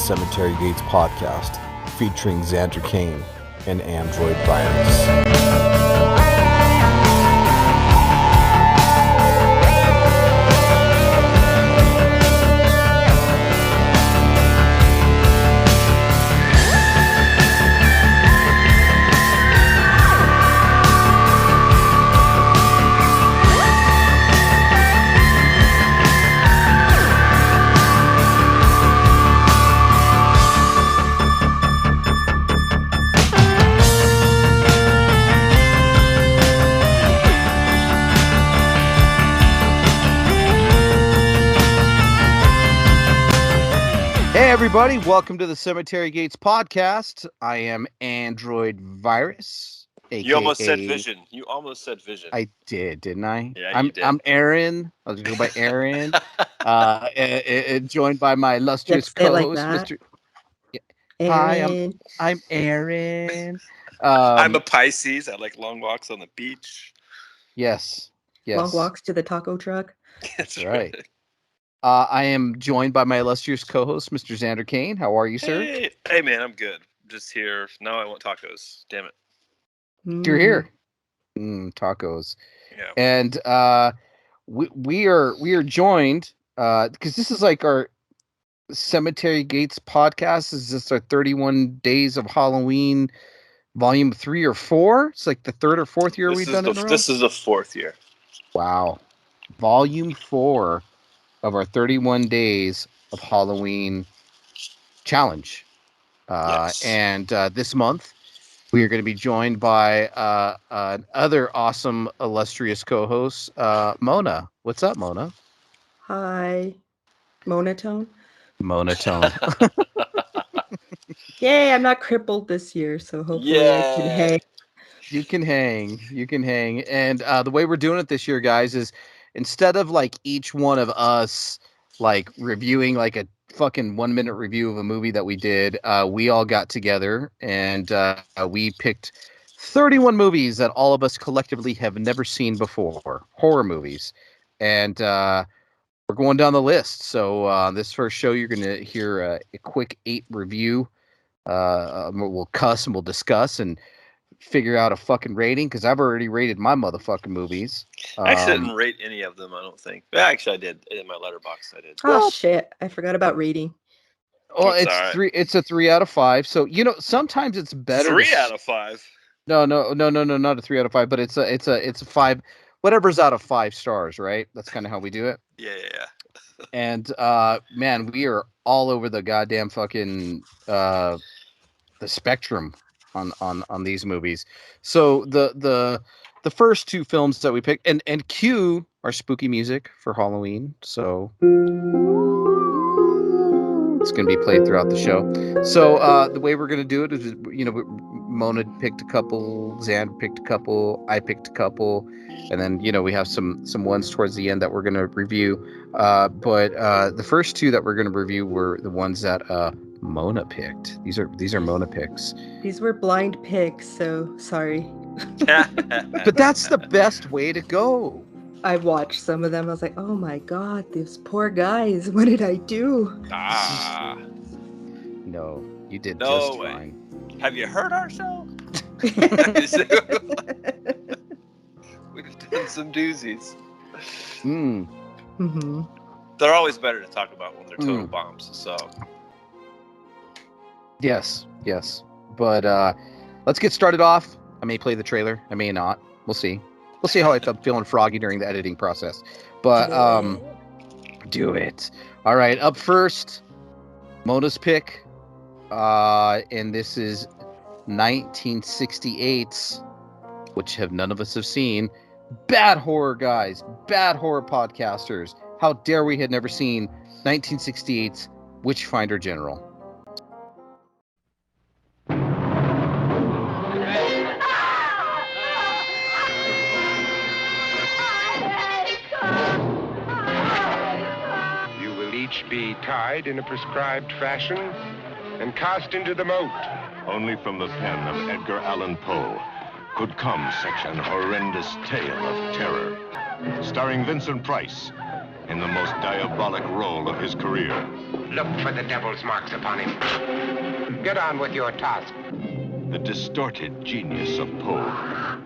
Cemetery Gates podcast featuring Xander Kane and Android Virus. Hey everybody, welcome to the Cemetery Gates podcast. I am Android Virus, aka... You almost said Vision. You almost said Vision. I did, didn't I? Yeah, you did. I'm Aaron. I'll go by Aaron. Joined by my illustrious co-host, like Mr. Aaron. Hi, I'm Aaron. I'm a Pisces. I like long walks on the beach. Yes. Long walks to the taco truck. That's right. I am joined by my illustrious co-host, Mr. Xander Kane. How are you, sir? Hey man, I'm good. Just here. No, I want tacos. Damn it. You're here. Tacos. Yeah. And we are joined because this is like our Cemetery Gates podcast. This is our 31 Days of Halloween, volume 3 or 4. It's like the third or fourth year we've done it. This is the fourth year. Wow. Volume 4 of our 31 Days of Halloween challenge. Yes. And this month, we are going to be joined by another awesome, illustrious co-host, Mona. What's up, Mona? Hi. Monotone. Monotone. Yay, I'm not crippled this year, so hopefully I can hang. You can hang. And the way we're doing it this year, guys, is instead of like each one of us like reviewing like a fucking 1 minute review of a movie that we did, we all got together and we picked 31 movies that all of us collectively have never seen before, horror movies. And we're going down the list. So this first show, you're going to hear a quick 8 review. We'll cuss and we'll discuss and figure out a fucking rating, because I've already rated my motherfucking movies. I actually didn't rate any of them, I don't think. Actually, I did. In my letterbox, I did. Oh, shit. I forgot about rating. Well, it's a 3 out of 5. So, sometimes it's better. 3 out of 5? No, not a 3 out of 5, but it's a 5, whatever's out of 5 stars, right? That's kind of how we do it. Yeah. And, man, we are all over the goddamn fucking, the spectrum on these movies. So the first 2 films that we picked, and cue our spooky music for Halloween. So it's going to be played throughout the show. So the way we're going to do it is, Mona picked a couple, Xan picked a couple, I picked a couple, and then we have some ones towards the end that we're going to review. But the first 2 that we're going to review were the ones that Mona picked. These are Mona picks. These were blind picks, so sorry. But that's the best way to go. I watched some of them. I was like, oh my god, these poor guys. What did I do? No, you did No just way. fine. Have you heard our show? We've done some doozies. Mm-hmm. They're always better to talk about when they're total bombs. So. Yes. But let's get started off. I may play the trailer. I may not. We'll see. We'll see how I'm feeling froggy during the editing process. But do it. All right. Up first, Mona's pick. And this is 1968's, which none of us have seen. Bad horror, guys. Bad horror podcasters. How dare we had never seen 1968's Witchfinder General. Be tied in a prescribed fashion and cast into the moat. Only from the pen of Edgar Allan Poe could come such an horrendous tale of terror. Starring Vincent Price, in the most diabolic role of his career. Look for the devil's marks upon him. Get on with your task. The distorted genius of Poe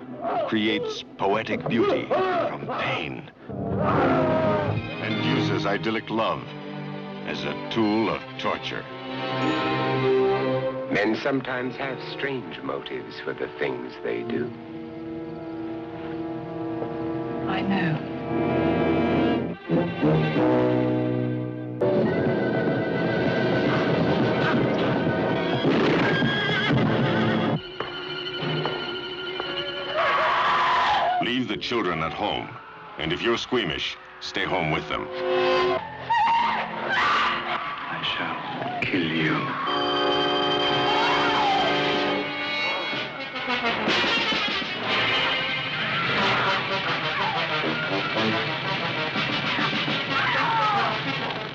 creates poetic beauty from pain and uses idyllic love as a tool of torture. Men sometimes have strange motives for the things they do. I know. Leave the children at home, and if you're squeamish, stay home with them. I shall kill you.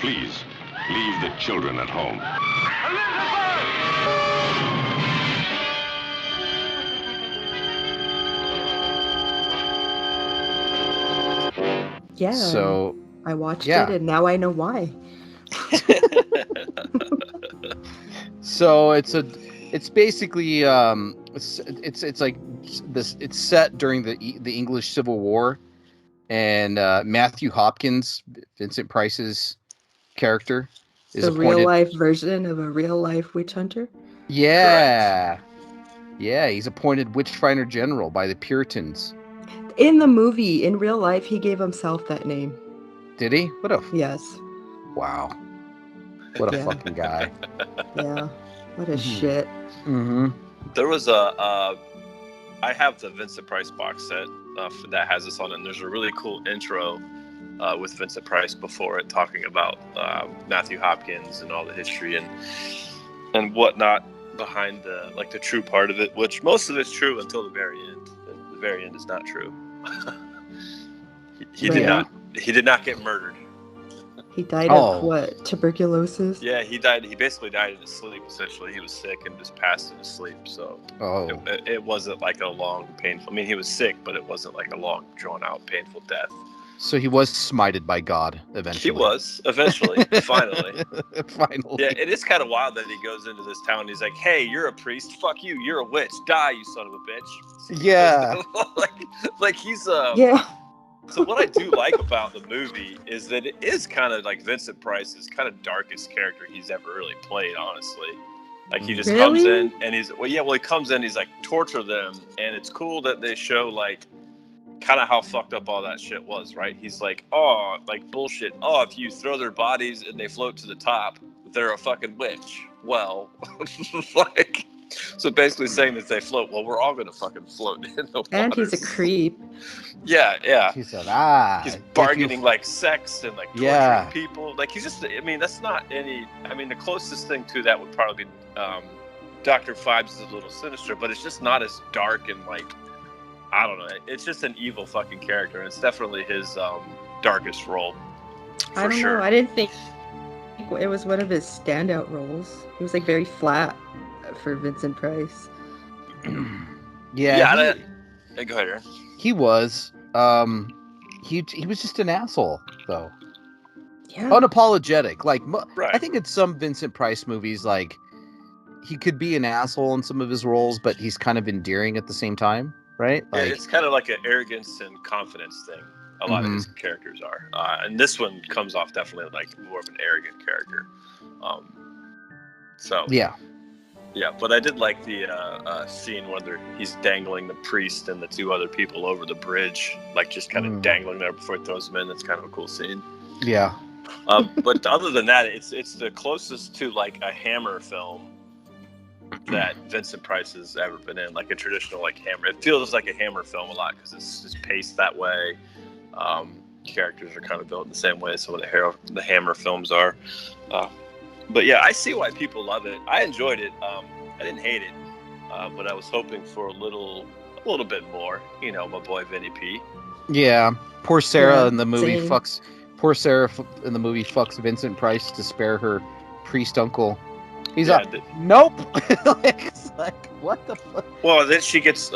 Please, leave the children at home. Yeah. So I watched yeah. it and now I know why. So it's basically it's like this. It's set during the English Civil War, and Matthew Hopkins, Vincent Price's character, is The appointed. real life version of a real life witch hunter. Yeah, yeah, he's appointed Witchfinder General by the Puritans. In the movie, in real life, he gave himself that name. Did he? What a Yes. wow! What a Yeah. fucking guy. Yeah. What a Mhm. shit. Mm-hmm. There was I have the Vincent Price box set that has this on it, and there's a really cool intro with Vincent Price before it, talking about Matthew Hopkins and all the history and whatnot behind the true part of it, which most of it's true until the very end. The very end is not true. he did Yeah. he did not get murdered. He died Oh. of what? Tuberculosis? Yeah, he died. He basically died in his sleep. Essentially, he was sick and just passed in his sleep. So Oh, it wasn't like a long, painful. I mean, he was sick, but it wasn't like a long, drawn-out, painful death. so he was smited by God eventually. He was eventually, finally. Finally. Yeah, it is kind of wild that he goes into this town and he's like, "Hey, you're a priest. Fuck you. You're a witch. Die, you son of a bitch." Yeah. like he's Yeah. So what I do like about the movie is that it is kind of like Vincent Price's kind of darkest character he's ever really played, honestly. Like he just comes Really? in and he comes in, he's like, torture them, and it's cool that they show like kind of how fucked up all that shit was, right? He's like, oh, like bullshit. Oh, if you throw their bodies and they float to the top, they're a fucking witch. Well, like, so basically saying that they float, well, we're all gonna fucking float in the water. And he's a creep. Yeah, yeah. He said, He's bargaining like sex and like torturing Yeah. people. Like he's just, I mean, that's not any, I mean, the closest thing to that would probably be Dr. Phibes is a little sinister, but it's just not as dark and like, I don't know. It's just an evil fucking character, and it's definitely his darkest role. I For don't sure. know. I didn't think it was one of his standout roles. He was like very flat for Vincent Price. yeah, Go ahead, Aaron. he was. He was just an asshole, though. Yeah. Unapologetic. Like, Right. I think in some Vincent Price movies, like, he could be an asshole in some of his roles, but he's kind of endearing at the same time, right? Yeah, Like, it's kind of like an arrogance and confidence thing. A lot of his characters are, and this one comes off definitely like more of an arrogant character. So yeah. yeah, but I did like the scene where he's dangling the priest and the two other people over the bridge, like just kind of dangling there before he throws them in. That's kind of a cool scene. Yeah. But other than that, it's the closest to like a Hammer film that Vincent Price has ever been in, like a traditional like Hammer. It feels like a Hammer film a lot because it's just paced that way. Characters are kind of built in the same way as some of the Hammer films are. But yeah, I see why people love it. I enjoyed it. I didn't hate it, but I was hoping for a little bit more. You know, my boy Vinny P. Yeah. Poor Sarah Yeah, in the movie same. fucks. Poor Sarah in the movie fucks Vincent Price to spare her priest uncle. He's Yeah, like, nope. Like, it's like, what the fuck? Well, then she gets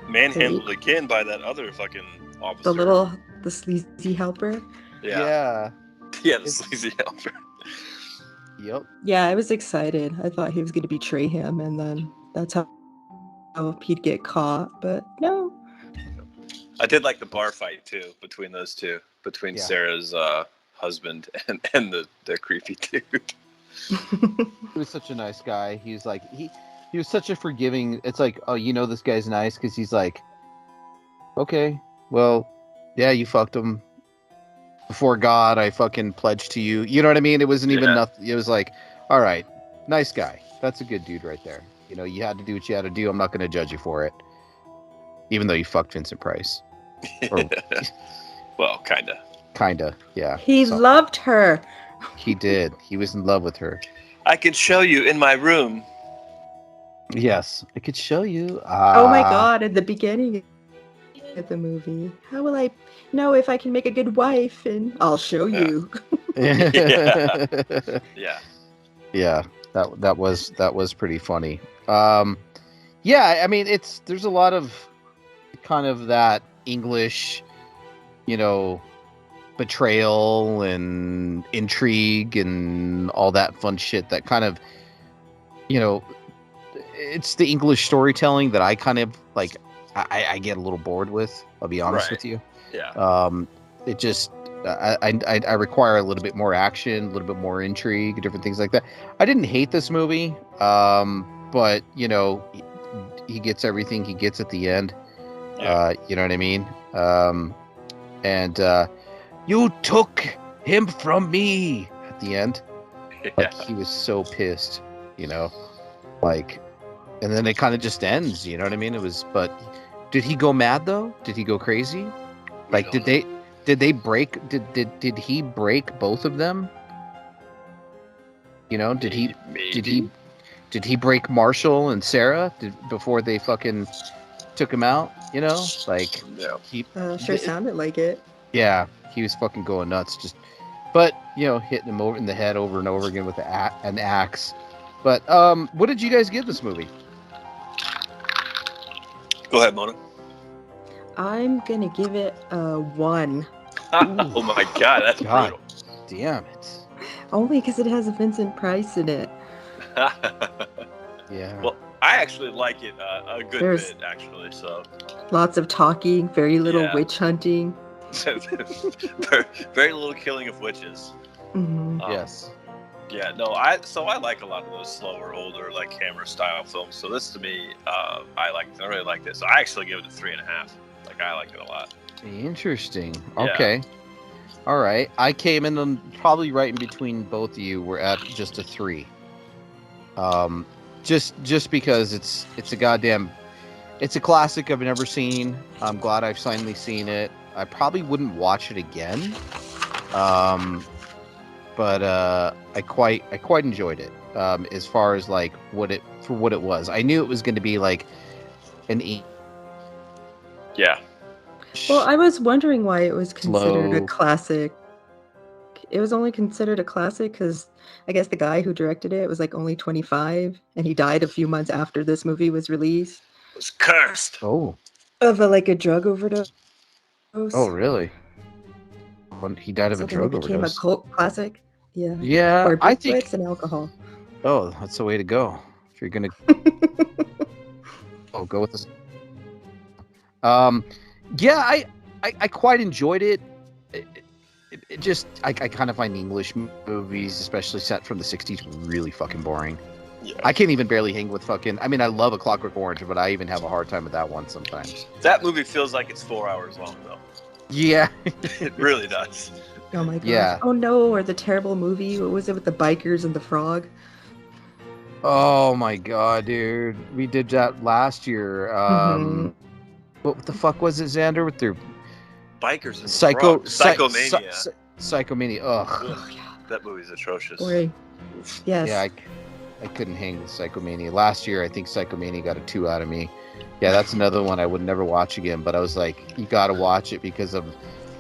manhandled again by that other fucking officer. The sleazy helper. Yeah, the It's- sleazy helper. Yep. Yeah, I was excited. I thought he was going to betray him, and then that's how he'd get caught. But no. I did like the bar fight too between those two, between Yeah. Sarah's husband and the creepy dude. He was such a nice guy. He's like he was such a forgiving. It's like, oh, you know, this guy's nice because he's like, okay, well, yeah, you fucked him. Before God, I fucking pledged to you. You know what I mean? It wasn't even Yeah. nothing. It was like, all right, nice guy. That's a good dude right there. You know, you had to do what you had to do. I'm not going to judge you for it, even though you fucked Vincent Price. Or Well, kinda. kinda, yeah. He So, loved her. he did. He was in love with her. I can show you in my room. Yes, I could show you. Oh my God! At the beginning of the movie, how will I know if I can make a good wife? And I'll show you. Yeah. Yeah. Yeah, that was pretty funny. Yeah, I mean, there's a lot of kind of that English, you know, betrayal and intrigue and all that fun shit that kind of, you know, it's the English storytelling that I kind of like. I get a little bored with. I'll be honest Right. with you. Yeah. It just I require a little bit more action, a little bit more intrigue, different things like that. I didn't hate this movie, but you know, he gets everything he gets at the end. Yeah. You know what I mean? And you took him from me at the end. Like Yeah. he was so pissed, you know, like, and then it kind of just ends. You know what I mean? It was, but did he go mad though? Did he go crazy? Like, did they break? Did he break both of them? You know, did he break Marshall and Sarah before they fucking took him out? You know, like Yeah. he Sure sounded like it. yeah, he was fucking going nuts. Just, but you know, hitting him over in the head over and over again with an axe. But what did you guys give this movie? Go ahead, Mona. I'm gonna give it a 1. Oh my God, that's God. brutal. Damn it. Only because it has Vincent Price in it. Yeah. Well, I actually like it a good There's- bit, actually. So Lots of talking, very little Yeah. witch hunting. very, very little killing of witches. Mhm. Yes. Yeah, no, I like a lot of those slower, older, like Hammer style films. So this to me, I really like this. I actually give it a 3.5. Like I like it a lot. Interesting. Yeah. Okay. All right. I came in on probably right in between both of you. We're at just a 3. Just because it's a classic I've never seen. I'm glad I've finally seen it. I probably wouldn't watch it again. But I quite enjoyed it. As far as like what it was. I knew it was going to be like an Yeah. Well, I was wondering why it was considered Slow. a classic. It was only considered a classic because I guess the guy who directed it was like only 25, and he died a few months after this movie was released It was cursed. Oh. of a drug overdose. Oh, really? When he died of So a then drug it became overdose. a cult classic. Yeah. Yeah, Or I think. Bigfoots and alcohol. Oh, that's the way to go. If you're gonna, go with this. Yeah, I quite enjoyed it. It just, I kind of find English movies, especially set from the '60s, really fucking boring. Yeah. I can't even barely hang with fucking. I mean, I love A Clockwork Orange, but I even have a hard time with that one sometimes. That movie feels like it's 4 hours long, though. Yeah. It really does. Oh my gosh. Yeah. Oh no, or the terrible movie. What was it with the bikers and the frog? Oh my god, dude. We did that last year. Mhm. What the fuck was it, Xander, with their Bikers and Psychomania? Psychomania. Ugh. Ugh, that movie's atrocious. Boy. Yes. Yeah, I couldn't hang with Psychomania. Last year, I think Psychomania got a 2 out of me. Yeah, that's another one I would never watch again. But I was like, you got to watch it because of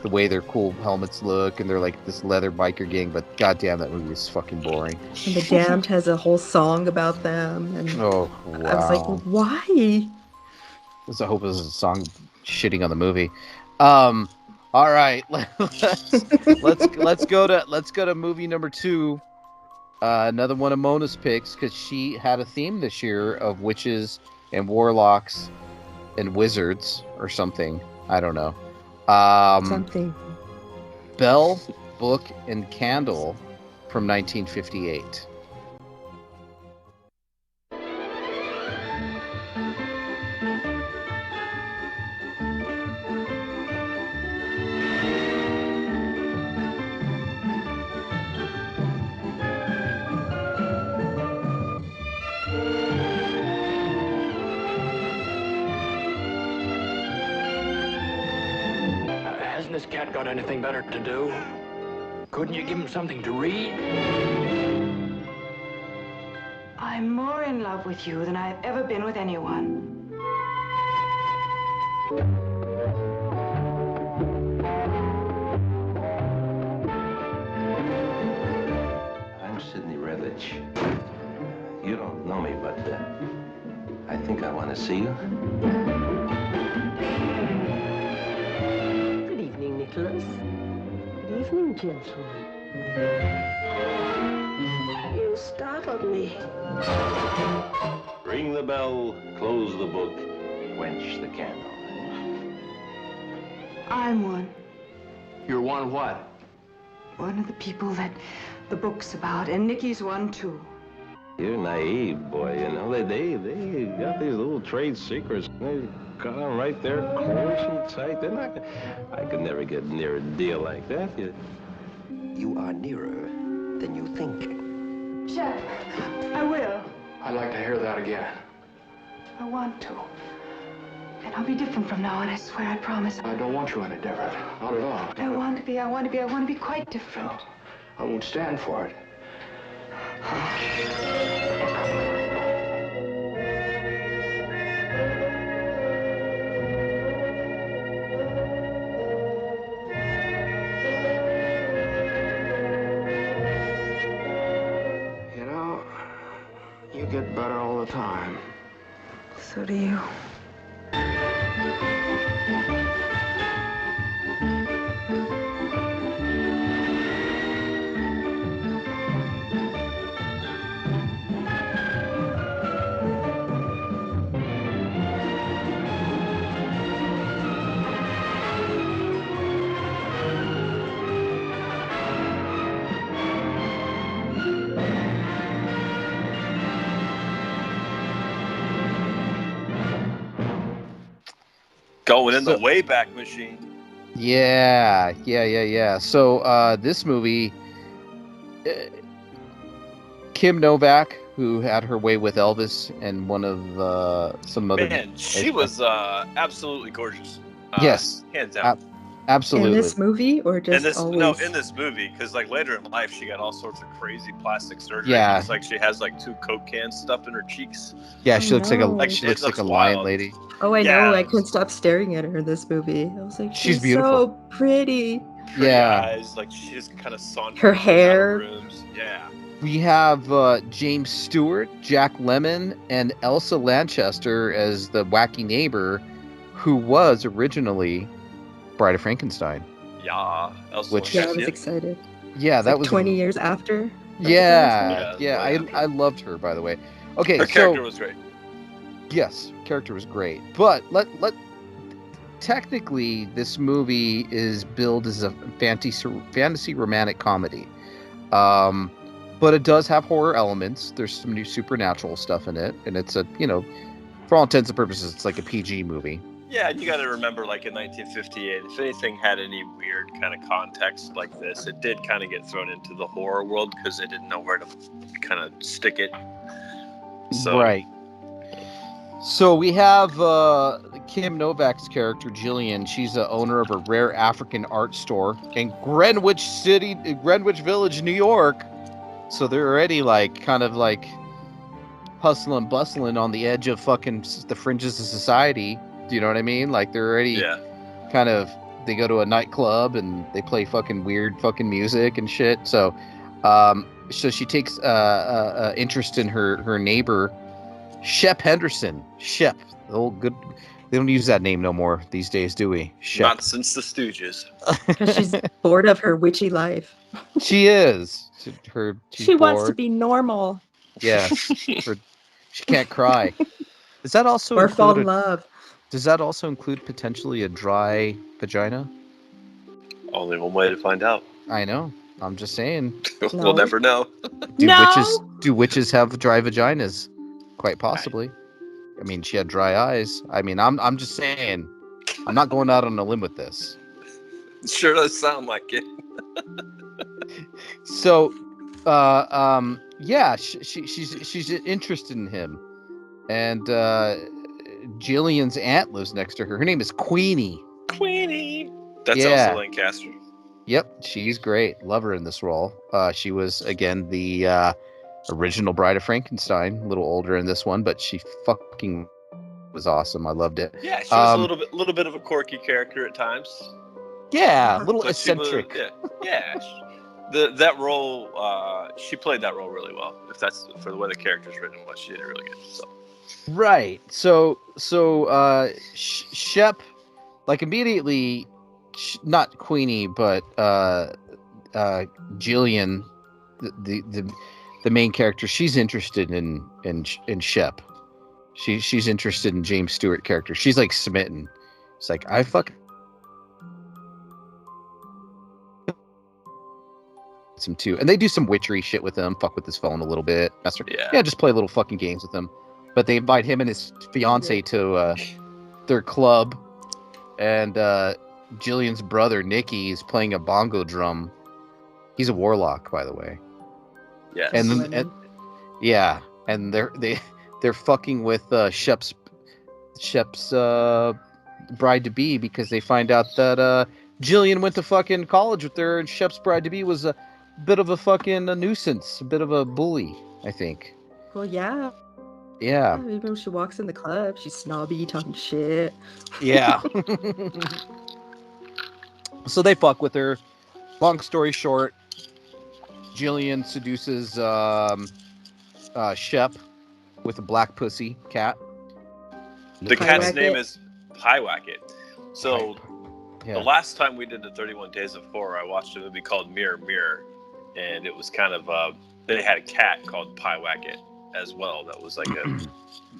the way their cool helmets look, and they're like this leather biker gang. But goddamn, that movie is fucking boring. And The Damned has a whole song about them. And Oh wow! I was like, why? I hope this is a song shitting on the movie. All right, let's go to movie number 2. Another one of Mona's picks because she had a theme this year of witches and warlocks and wizards or something. I don't know. Something. Bell, Book, and Candle from 1958. Hasn't this cat got anything better to do? Couldn't you give him something to read? I'm more in love with you than I've ever been with anyone. I'm Sidney Redlich. You don't know me, but I think I want to see you. Good evening, Nicholas. Good evening, gentlemen. You startled me. Ring the bell, close the book, quench the candle. I'm one. You're one what? One of the people that the book's about, and Nikki's one too. You're naive, boy, you know. They got these little trade secrets. They got them right there, close and tight. They're not... I could never get near a deal like that. You are nearer than you think. Shep, I will. I'd like to hear that again. I want to. And I'll be different from now on, I swear, I promise. I don't want you any different. Not at all. I want to be quite different. I won't stand for it. You know, you get better all the time. So do you. Going in the Wayback Machine. Yeah. So this movie, Kim Novak, who had her way with Elvis and one of some other... Man, she was absolutely gorgeous. Yes. Hands down. Absolutely. In this movie, or just always? No, in this movie, because like later in life, she got all sorts of crazy plastic surgery. Yeah. It's like she has like 2 Coke cans stuffed in her cheeks. Yeah, she looks like a Like, she looks like a wild. lion lady. Oh, I Yeah. know. I couldn't stop staring at her in this movie. I was like, She's she's beautiful. so pretty. Pretty Yeah. eyes, like she just kind of saunters Her out of hair. rooms. Yeah. We have James Stewart, Jack Lemmon, and Elsa Lanchester as the wacky neighbor, who was originally Bride of Frankenstein. Yeah. Elsa Which- Yeah, I Lanchester. was excited. Yeah, It's that like was 20 years after. Yeah, Yeah, I loved her, by the way. Okay, Her character was great. yes, character was great, but let technically this movie is billed as a fantasy romantic comedy, but it does have horror elements. There's some new supernatural stuff in it, and it's a for all intents and purposes, it's like a PG movie. Yeah, and you got to remember, like in 1958, if anything had any weird kind of context like this, it did kind of get thrown into the horror world because they didn't know where to kind of stick it. So, Right. So we have Kim Novak's character, Jillian. She's the owner of a rare African art store in Greenwich Village, New York. So they're already kind of hustling, bustling on the edge of fucking the fringes of society. Do you know what I mean? Like they're already kind of, they go to a nightclub and they play fucking weird fucking music and shit. So, so she takes interest in her neighbor, Shep Henderson. Shep, the old They don't use that name no more these days, do we? Shep. Not since the Stooges. Because she's bored of her witchy life. She is. She's She wants to bored. be normal Yeah. She can't cry. Does that also or fall in include love. Does that also include potentially a dry vagina? Only one way to find out. I know. I'm just saying. We'll never know. Do witches have dry vaginas? Quite possibly. I mean, she had dry eyes. I mean, I'm just saying. I'm not going out on a limb with this. It sure does sound like it. So, yeah, she's interested in him, and Jillian's aunt lives next to her. Her name is Queenie. Queenie. That's Yeah. Elsa Lancaster. Yep, she's great. Love her in this role. She was again the original Bride of Frankenstein, a little older in this one, but she fucking was awesome. I loved it. Yeah, she was a little bit of a quirky character at times. Yeah, a little But she was- eccentric. yeah. That role, she played that role really well. If that's for the way the character's written, what she did really good. So. Right. So Shep, like immediately, not Queenie, but Jillian, the main character, she's interested in Shep. She's interested in James Stewart character. She's like smitten. It's like I fucking him too, and they do some witchery shit with him. Fuck with his phone a little bit. Yeah, just play little fucking games with him. But they invite him and his fiance to their club, and Jillian's brother Nicky is playing a bongo drum. He's a warlock, by the way. Yes. And they're fucking with Shep's bride to be because they find out that Jillian went to fucking college with her, and Shep's bride to be was a bit of a fucking nuisance, a bit of a bully, I think. Well, yeah. Yeah. Even when she walks in the club, she's snobby, talking shit. Yeah. So they fuck with her. Long story short, Jillian seduces Shep with a black pussy cat. The cat's name is Pyewacket. So Yeah. the last time we did the 31 Days of Horror, I watched a movie called Mirror Mirror, and it was kind of they had a cat called Pyewacket as well. That was like a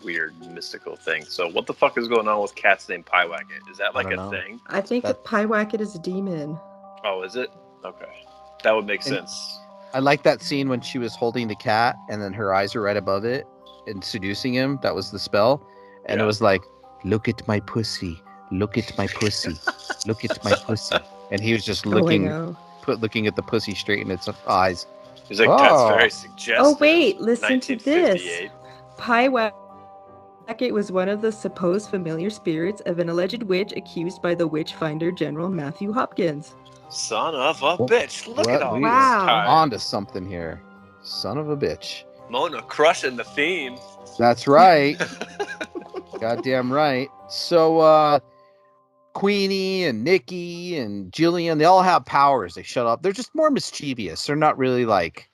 weird mystical thing. So what the fuck is going on with cats named Pyewacket? Is that like a thing? I think that Pyewacket is a demon. Oh, is it? Okay, that would make sense. I like that scene when she was holding the cat and then her eyes are right above it and seducing him. That was the spell. And it was like, look at my pussy. Look at my pussy. Look at my pussy. And he was just looking at the pussy straight in its eyes. He's like, that's very suggestive. Oh, wait, listen to this. 1958. Pyewacket was one of the supposed familiar spirits of an alleged witch accused by the Witchfinder General Matthew Hopkins. Son of a bitch. Look at all We this are time. onto something here. Son of a bitch. Mona crushing the theme. That's right. Goddamn right. So Queenie and Nikki and Jillian, they all have powers. They shut up. They're just more mischievous. They're not really like,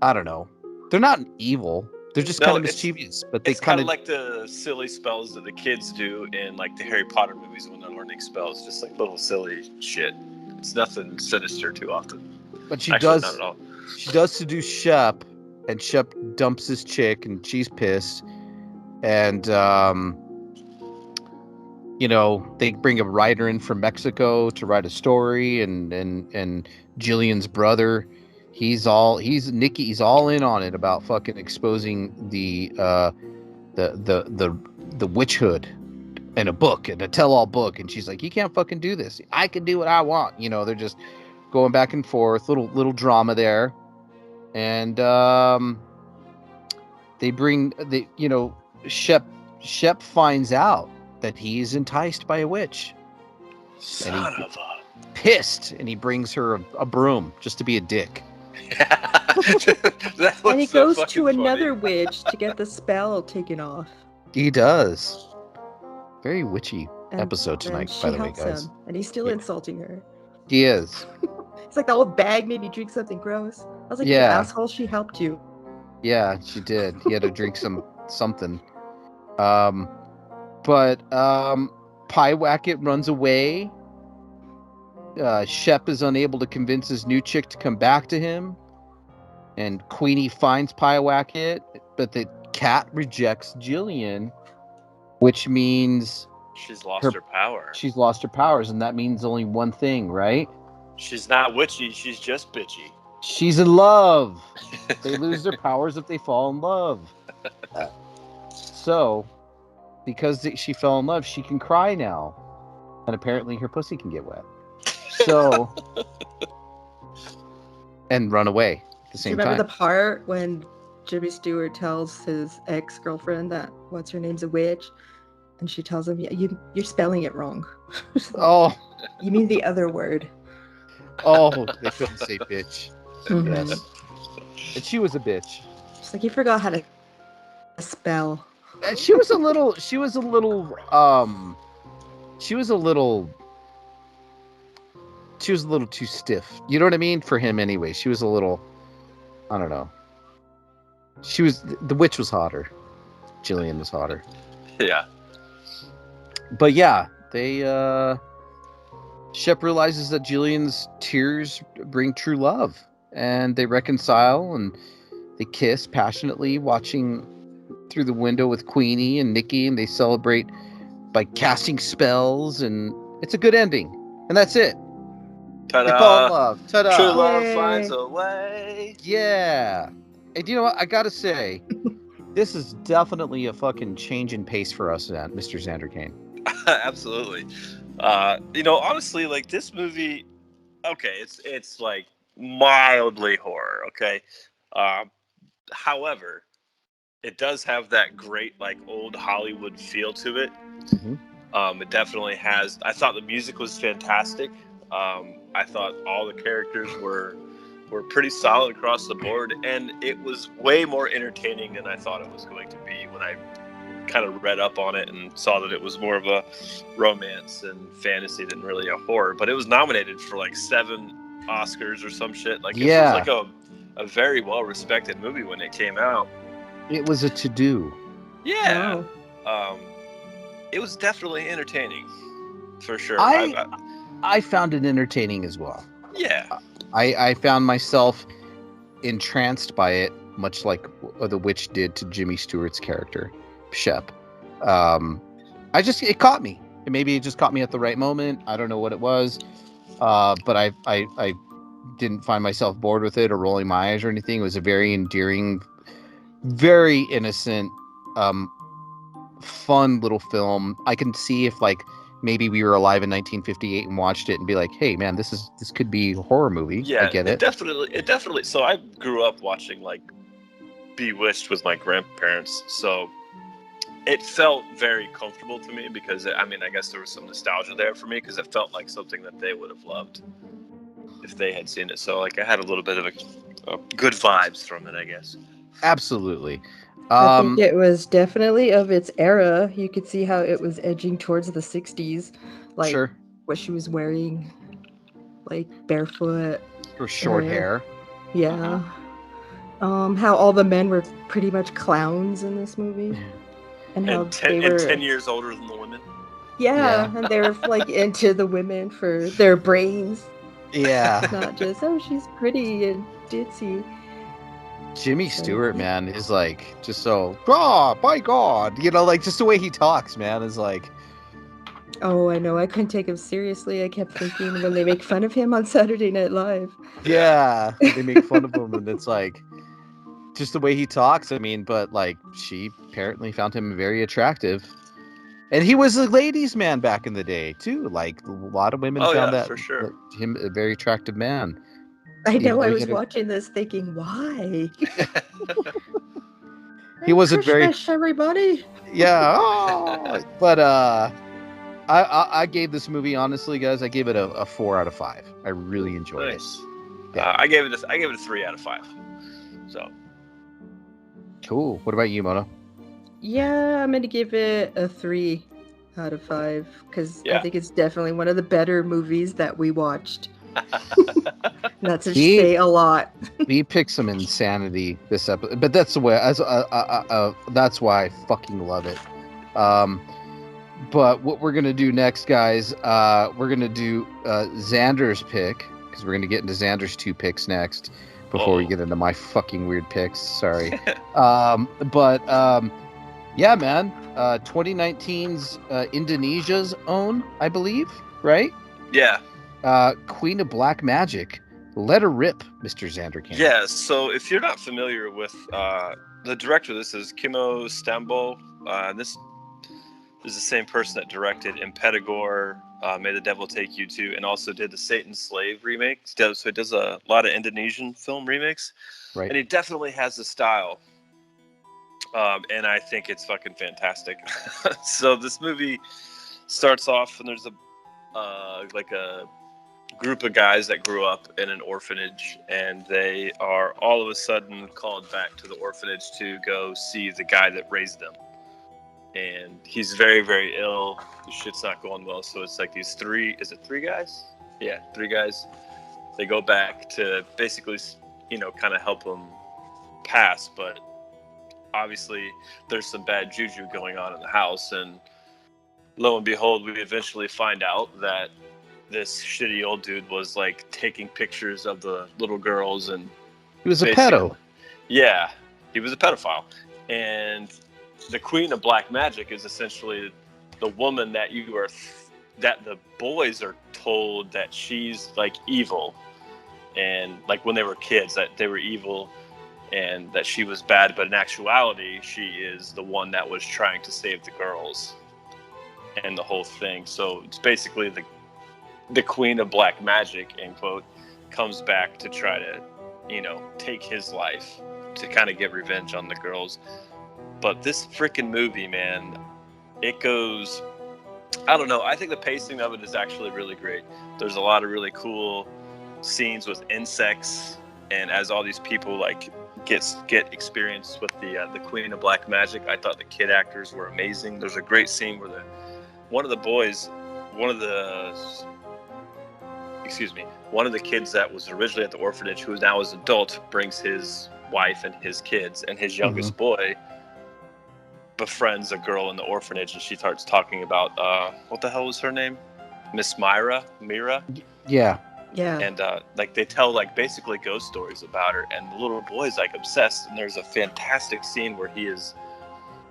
I don't know. They're not evil. They're just kind of mischievous, but they It's kind kind of of like the silly spells that the kids do in like the Harry Potter movies when they're learning spells. Just like little silly shit. It's nothing sinister too often. But she Actually, does. not at all. She does seduce Shep, and Shep dumps his chick, and she's pissed. And they bring a writer in from Mexico to write a story, and Jillian's brother, he's all in on it about fucking exposing the witch hood in a book, in a tell-all book, and she's like, you can't fucking do this. I can do what I want. They're just going back and forth, little drama there, and Shep finds out that he's enticed by a witch. Son of a pissed, and he brings her a broom just to be a dick. And he goes to another witch to get the spell taken off. He does. Very witchy And episode then tonight, she by the way, helps guys. him, and he's still insulting her. He is. It's like the old bag made me drink something gross. I was like, Yeah. you asshole, she helped you. Yeah, she did. He had to drink something. But Pyewacket runs away. Shep is unable to convince his new chick to come back to him. And Queenie finds Pyewacket, but the cat rejects Jillian, which means She's lost her power. she's lost her powers, and that means only one thing, right? She's not witchy, she's just bitchy. She's in love. They lose their powers if they fall in love. So, because she fell in love, she can cry now. And apparently her pussy can get wet. So, and run away at the Do you same remember time. the part when Jimmy Stewart tells his ex-girlfriend that what's her name's a witch, and she tells him, "Yeah, you're spelling it wrong. Oh, You mean the other word." oh, they couldn't say bitch. Mhm. Yes. And she was a bitch. She's like, you forgot how to spell. And she was a little she was a little too stiff. You know what I mean? For him anyway. She was a little, I don't know. The witch was hotter. Jillian was hotter. Yeah. But yeah, they Shep realizes that Jillian's tears bring true love, and they reconcile and they kiss passionately, watching through the window with Queenie and Nikki, and they celebrate by casting spells, and it's a good ending. And that's it. Ta-da! They fall in love. Ta-da! True love Yay. finds a way. Yeah. And you know what? I gotta say, this is definitely a fucking change in pace for us, Mr. Xander Kane. Absolutely. Honestly, like this movie, okay, it's like mildly horror, okay. However, it does have that great like old Hollywood feel to it. Mm-hmm. It definitely has. I thought the music was fantastic. I thought all the characters were pretty solid across the board, and it was way more entertaining than I thought it was going to be when I kind of read up on it and saw that it was more of a romance and fantasy than really a horror. But it was nominated for like 7 Oscars or some shit. Like, it was like a very well respected movie when it came out. It was a to-do. Yeah. Wow. It was definitely entertaining, for sure. I found it entertaining as well. Yeah. I found myself entranced by it, much like the witch did to Jimmy Stewart's character, Shep. It caught me. Maybe it just caught me at the right moment. I don't know what it was, but I didn't find myself bored with it or rolling my eyes or anything. It was a very endearing, very innocent, fun little film. I can see if like maybe we were alive in 1958 and watched it and be like, hey man, this could be a horror movie. Yeah, I get it. It definitely. So I grew up watching like Bewitched with my grandparents, so it felt very comfortable to me because I guess there was some nostalgia there for me because it felt like something that they would have loved if they had seen it. So like I had a little bit of a good vibes from it, I guess. Absolutely. I think it was definitely of its era. You could see how it was edging towards the 60s. Like Sure. what she was wearing, like barefoot. Her short hair. Yeah. How all the men were pretty much clowns in this movie. And how they were 10 years older than the women. Yeah, and they were like into the women for their brains. Yeah. Not just, oh, she's pretty and ditzy. Jimmy Stewart, man, is like just so, by God, like just the way he talks, man, is like. Oh, I know. I couldn't take him seriously. I kept thinking when they make fun of him on Saturday Night Live. Yeah, they make fun of him, and it's like just the way he talks. I mean, but like she apparently found him very attractive, and he was a ladies' man back in the day too. Like a lot of women found that for sure. him a very attractive man. I know. I was watching this thinking, why? He wasn't very. Everybody. Yeah, but I gave this movie, honestly, guys. I gave it a 4 out of 5. I really enjoyed it. Yeah. I gave it a 3 out of 5. So cool. What about you, Mona? Yeah, I'm gonna give it a 3 out of 5 because I think it's definitely one of the better movies that we watched. That's to say a lot. We picked some insanity this episode, but that's the way. That's why I fucking love it. But what we're gonna do next, guys, we're gonna do Xander's pick because we're gonna get into Xander's 2 picks next before we get into my fucking weird picks. Sorry, yeah, man. 2019's Indonesia's own, I believe, right? Yeah. Queen of Black Magic. Let her rip, Mr. Xander King. Yeah, so if you're not familiar with the director of this is Kimo Stambo. This is the same person that directed Impetigore, May the Devil Take You To, and also did the Satan's Slave remake. So he does a lot of Indonesian film remakes. Right. And he definitely has a style. And I think it's fucking fantastic. So this movie starts off and there's a group of guys that grew up in an orphanage, and they are all of a sudden called back to the orphanage to go see the guy that raised them. And he's very, very ill. The shit's not going well. So it's like these three guys? Yeah, 3 guys. They go back to basically, kind of help him pass. But obviously there's some bad juju going on in the house. And lo and behold, we eventually find out that this shitty old dude was like taking pictures of the little girls, and he was a pedo. Yeah, he was a pedophile. And the Queen of Black Magic is essentially the woman that that the boys are told that she's like evil, and like when they were kids that they were evil and that she was bad, but in actuality she is the one that was trying to save the girls and the whole thing. So it's basically the Queen of Black Magic, end quote, comes back to try to, take his life to kind of get revenge on the girls. But this freaking movie, man, it goes, I don't know. I think the pacing of it is actually really great. There's a lot of really cool scenes with insects, and as all these people like get experience with the Queen of Black Magic, I thought the kid actors were amazing. There's a great scene where one of the kids that was originally at the orphanage, who now is an adult, brings his wife and his kids, and his youngest boy befriends a girl in the orphanage, and she starts talking about what the hell was her name? Miss Mira? Yeah. And they tell like basically ghost stories about her, and the little boy's like obsessed. And there's a fantastic scene where he is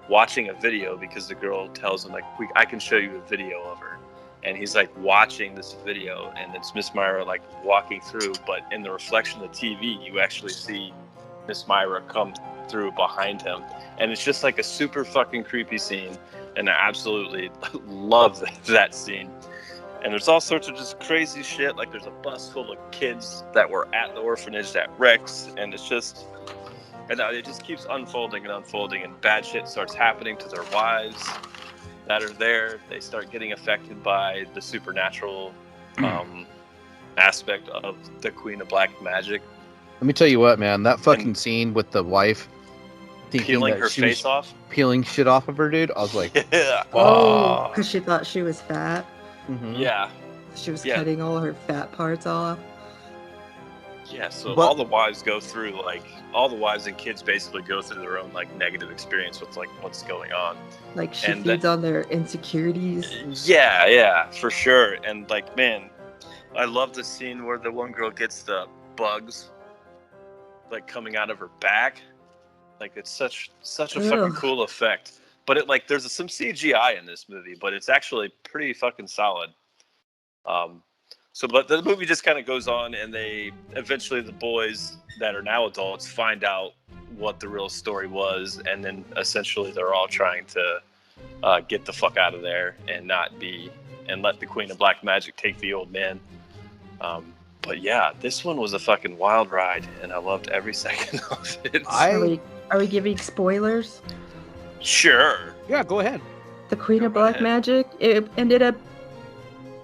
watching a video because the girl tells him like, I can show you a video of her. And he's like watching this video, and it's Miss Myra like walking through, but in the reflection of the TV, you actually see Miss Myra come through behind him. And it's just like a super fucking creepy scene. And I absolutely love that scene. And there's all sorts of just crazy shit. Like there's a bus full of kids that were at the orphanage that wrecks. And it just keeps unfolding and unfolding. And bad shit starts happening to their wives that are there. They start getting affected by the supernatural aspect of the Queen of Black Magic. Let me tell you what, man. That fucking scene with the wife peeling her face off, peeling shit off of her, dude. I was like, yeah. Oh, because she thought she was fat. Mm-hmm. Yeah. She was cutting all her fat parts off. Yeah, so all the wives and kids basically go through their own like negative experience with like what's going on. Like she feeds on their insecurities. Yeah, for sure. And like, man, I love the scene where the one girl gets the bugs like coming out of her back. Like it's such a fucking cool effect. But it like there's some CGI in this movie, but it's actually pretty fucking solid. But the movie just kind of goes on, and eventually the boys that are now adults find out what the real story was, and then essentially they're all trying to get the fuck out of there and let the Queen of Black Magic take the old man. But yeah, this one was a fucking wild ride, and I loved every second of it. Are we giving spoilers? Sure. Yeah, go ahead. The Queen of Black Magic, it ended up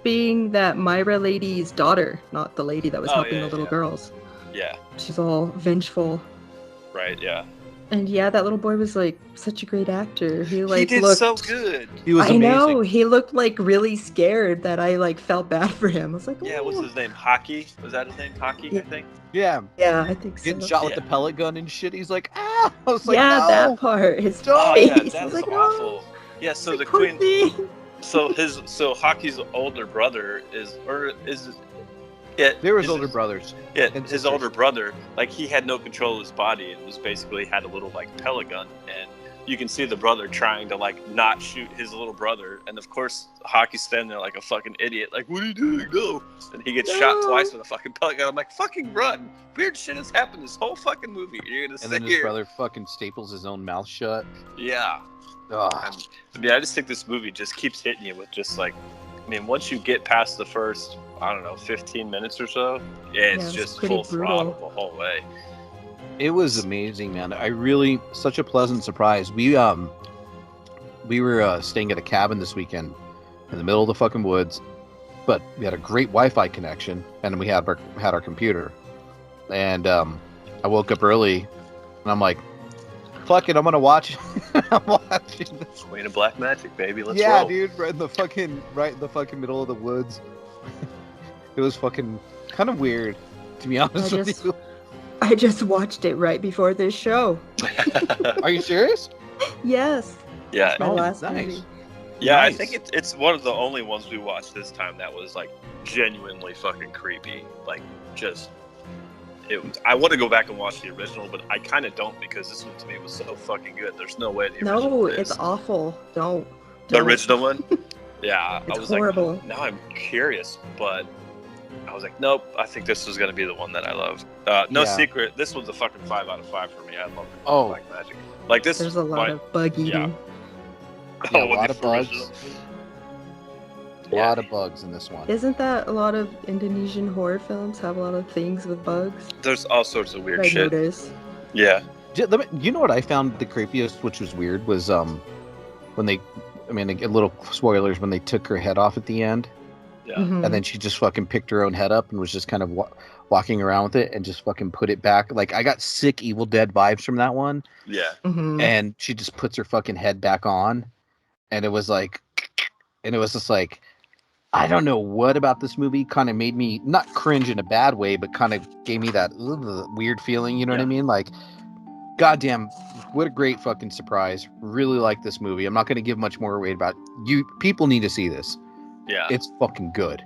being that Myra lady's daughter, not the lady that was helping the little girls. Yeah. She's all vengeful. Right, yeah. And yeah, that little boy was like such a great actor. He did looked so good. He was amazing. I know, he looked like really scared that I like felt bad for him. I was like, yeah, what's his name? Hockey? Was that his name? Hockey, I think? Yeah. Yeah, I think so. Getting shot with the pellet gun and shit. He's like, ah! I was like, yeah, no. that part. His face. Oh, yeah, that was was like, awful. Yeah, so like, the Queen... So Hockey's older brother is yeah, There was older brothers. Yeah, and his sisters. older brother, like he had no control of his body and was basically had a little like pellet gun, and you can see the brother trying to like not shoot his little brother, and of course Hockey's standing there like a fucking idiot, like what are you doing? No, and he gets shot twice with a fucking pellet gun. I'm like, fucking run! Weird shit has happened this whole fucking movie. You're gonna And sit then his here. brother fucking staples his own mouth shut. Yeah. Ugh. I mean, I just think this movie just keeps hitting you with just like, I mean, once you get past the first, I don't know, 15 minutes or so, it's just pretty full brutal. throttle the whole way. It was amazing, man. Such a pleasant surprise. We were staying at a cabin this weekend in the middle of the fucking woods, but we had a great Wi-Fi connection, and we had our computer. And I woke up early, and I'm like, "Fuck it, I'm gonna watch." I'm watching this. Queen of Black Magic, baby. Let's Yeah, roll. dude, right in the fucking middle of the woods. It was fucking kind of weird, to be honest with you. I just watched it right before this show. Are you serious? Yes. Yeah. My last nice. movie. Yeah, Nice. I think it's one of the only ones we watched this time that was like genuinely fucking creepy. Like just I want to go back and watch the original, but I kind of don't because this one to me was so fucking good. There's no way the original No, is. it's awful. Don't. The original one? Yeah. It's I was horrible. like, now I'm curious, but I was like, nope, I think this is going to be the one that I love. No Yeah. secret, this one's a fucking 5 out of 5 for me. I love it. Oh. Black Magic. Like this There's a lot of bug eating. Yeah. Yeah, a when lot the of bugs. original- A lot of bugs in this one. Isn't that a lot of Indonesian horror films have a lot of things with bugs? There's all sorts of weird I shit. noticed. Yeah. You know what I found the creepiest, which was weird, was when they, I mean, a little spoilers, when they took her head off at the end, Yeah. Mhm. and then she just fucking picked her own head up and was just kind of walking around with it and just fucking put it back. Like, I got sick Evil Dead vibes from that one, Yeah. Mhm. and she just puts her fucking head back on, and it was just like, I don't know what about this movie kind of made me not cringe in a bad way, but kind of gave me that weird feeling. You know what I Yeah. mean? Like, goddamn, what a great fucking surprise. Really like this movie. I'm not going to give much more away about you. People need to see this. Yeah. It's fucking good.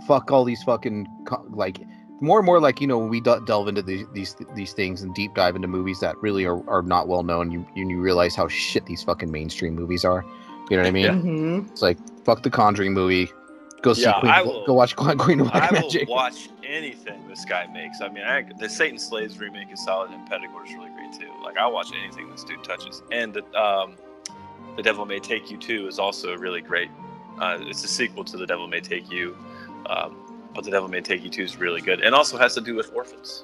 Fuck all these fucking like more and more, like, you know, when we delve into these things and deep dive into movies that really are not well known, you realize how shit these fucking mainstream movies are. You know what I mean? Yeah. Mhm. It's like, fuck the Conjuring movie. Go see Yeah, go watch Queen of Black I will Magic. watch anything this guy makes. I mean, the Satan Slaves remake is solid, and Pettigore is really great too. Like, I'll watch anything this dude touches. And The Devil May Take You 2 is also really great. It's a sequel to The Devil May Take You, but The Devil May Take You 2 is really good, and also has to do with orphans.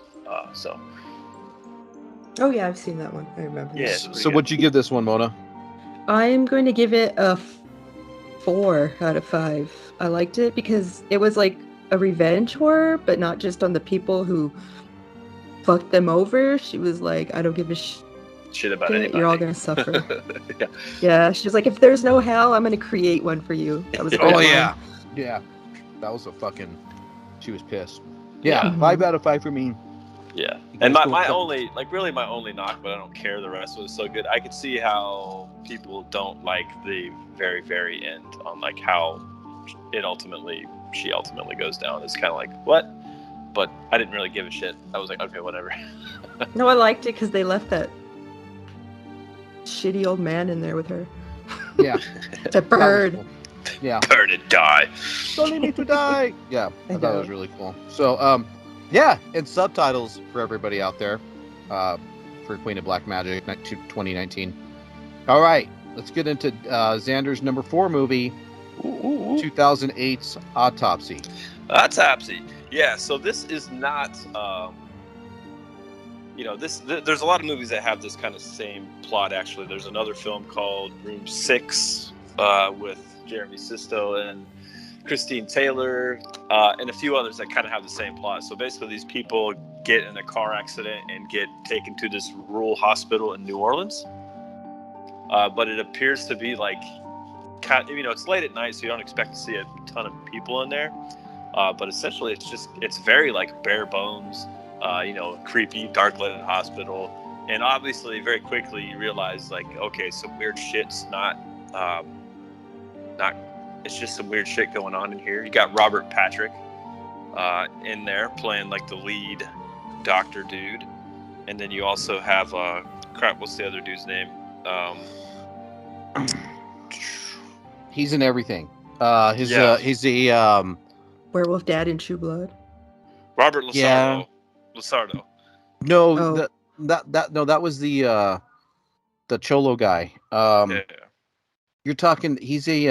So Oh yeah, I've seen that one. I remember. Yeah. that. it's pretty So good. what'd you give this one, Mona? I'm going to give it a 4 out of 5. I liked it because it was like a revenge horror, but not just on the people who fucked them over. She was like, I don't give a shit about shit. anybody. You're all going to suffer. Yeah. Yeah, she's like, if there's no hell, I'm going to create one for you. That was a good Oh, line. Yeah. That was a fucking. She was pissed. Yeah, Yeah. 5 out of 5 for me. Yeah, You and guys my go- only knock, but I don't care. The rest was so good. I could see how people don't like the very, very end on like how she ultimately goes down. It's kind of like, what? But I didn't really give a shit. I was like, okay, whatever. No, I liked it because they left that shitty old man in there with her. Yeah. The bird. Yeah. Burn and die. Don't leave me to die. Yeah, I I thought it know. was really cool. So, yeah, and subtitles for everybody out there, for Queen of Black Magic 2019. All right, let's get into Xander's number 4 movie, 2008's Autopsy. Autopsy. Yeah. So this is not. There's a lot of movies that have this kind of same plot. Actually, there's another film called Room 6 with Jeremy Sisto and Christine Taylor, and a few others that kind of have the same plot. So basically, these people get in a car accident and get taken to this rural hospital in New Orleans. But it appears to be like, it's late at night, so you don't expect to see a ton of people in there. But essentially, it's very like bare bones, creepy, dark lit hospital. And obviously, very quickly, you realize like, okay, some weird shit's not not. It's just some weird shit going on in here. You got Robert Patrick in there playing like the lead doctor dude, and then you also have crap. What's the other dude's name? He's in everything. He's the Werewolf Dad in True Blood. Robert Lasardo. Yeah. Lasardo. No, Oh. that was the Cholo guy. Yeah. You're talking. He's a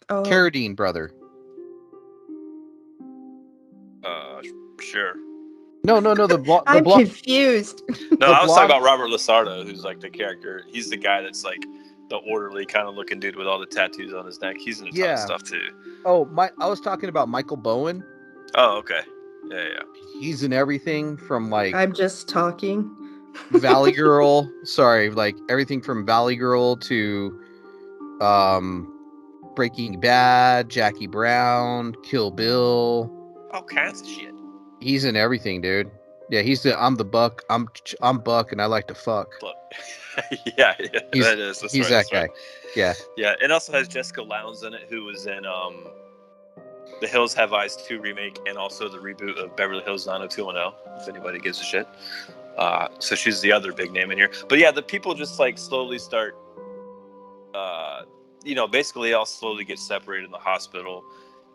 Carradine brother. Sure. No. I'm confused. No, I was talking about Robert Lasardo, who's like the character. He's the guy that's like the orderly kind of looking dude with all the tattoos on his neck. He's in a ton of stuff too. Oh, I was talking about Michael Bowen. Oh, okay. Yeah. He's in everything from like I'm just talking. Valley Girl. Sorry, like everything from Valley Girl to Breaking Bad, Jackie Brown, Kill Bill. All kinds of shit. He's in everything, dude. Yeah, I'm the Buck. I'm Buck, and I like to fuck. yeah, he's that guy. Yeah. Yeah, it also has Jessica Lowndes in it, who was in The Hills Have Eyes 2 remake, and also the reboot of Beverly Hills 90210. If anybody gives a shit. So she's the other big name in here. But yeah, the people just like slowly start. Basically, all slowly get separated in the hospital.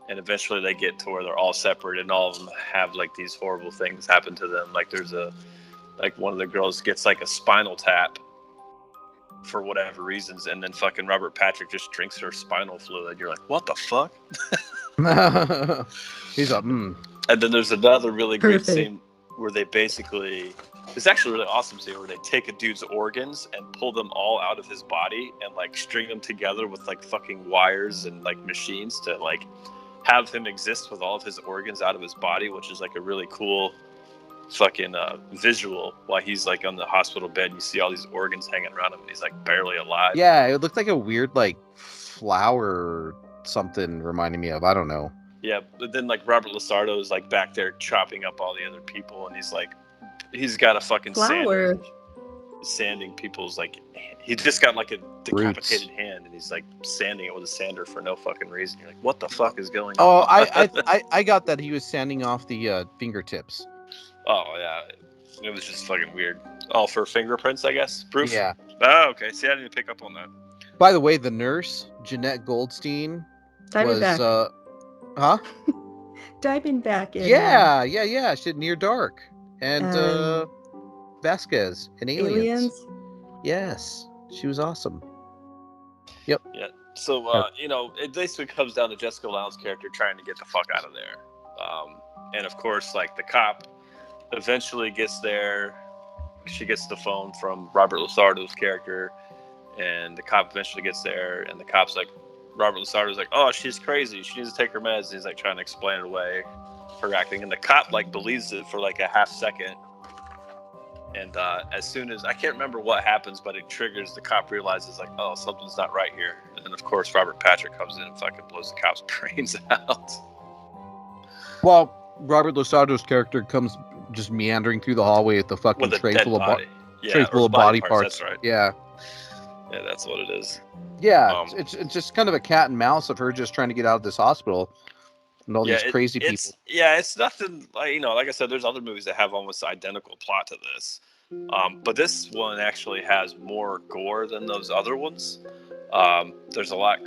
And eventually they get to where they're all separate, and all of them have like these horrible things happen to them. Like one of the girls gets like a spinal tap for whatever reasons, and then fucking Robert Patrick just drinks her spinal fluid. You're like, what the fuck? He's like, And then there's another really great scene where they basically, it's actually a really awesome scene where they take a dude's organs and pull them all out of his body and like string them together with like fucking wires and like machines to like have him exist with all of his organs out of his body, which is like a really cool fucking visual while he's like on the hospital bed. And you see all these organs hanging around him, and he's like barely alive. Yeah, it looked like a weird like flower or something reminding me of. I don't know. Yeah, but then like Robert Lasardo is like back there chopping up all the other people, and he's got a fucking flower. Sanding people's like, he just got like a decapitated hand, and he's like sanding it with a sander for no fucking reason. You're like, what the fuck is going on? Oh, I got that he was sanding off the fingertips. Oh yeah, it was just fucking weird. Oh, for fingerprints, I guess. Proof. Yeah. Oh, okay. See, I didn't pick up on that. By the way, the nurse Jeanette Goldstein Diamondback. Huh? Diamondback. Yeah. She did Near Dark and Vasquez and Aliens. Yes, she was awesome. Yep. Yeah. So it basically comes down to Jessica Lowndes' character trying to get the fuck out of there, and of course, like the cop eventually gets there. She gets the phone from Robert Lasardo's character, and the cop eventually gets there, and the cop's like, Robert Lasardo's like, oh, she's crazy, she needs to take her meds. And he's like trying to explain it away, her acting, and the cop like believes it for like a half second. And as soon as, I can't remember what happens, but it triggers, the cop realizes like, oh, something's not right here. And then of course Robert Patrick comes in and fucking blows the cop's brains out. Well, Robert Lasardo's character comes just meandering through the hallway with the fucking tray full of body parts. That's right. Yeah, that's what it is. Yeah, it's just kind of a cat and mouse of her just trying to get out of this hospital and all these crazy people. It's nothing like I said, there's other movies that have almost identical plot to this, but this one actually has more gore than those other ones. There's a lot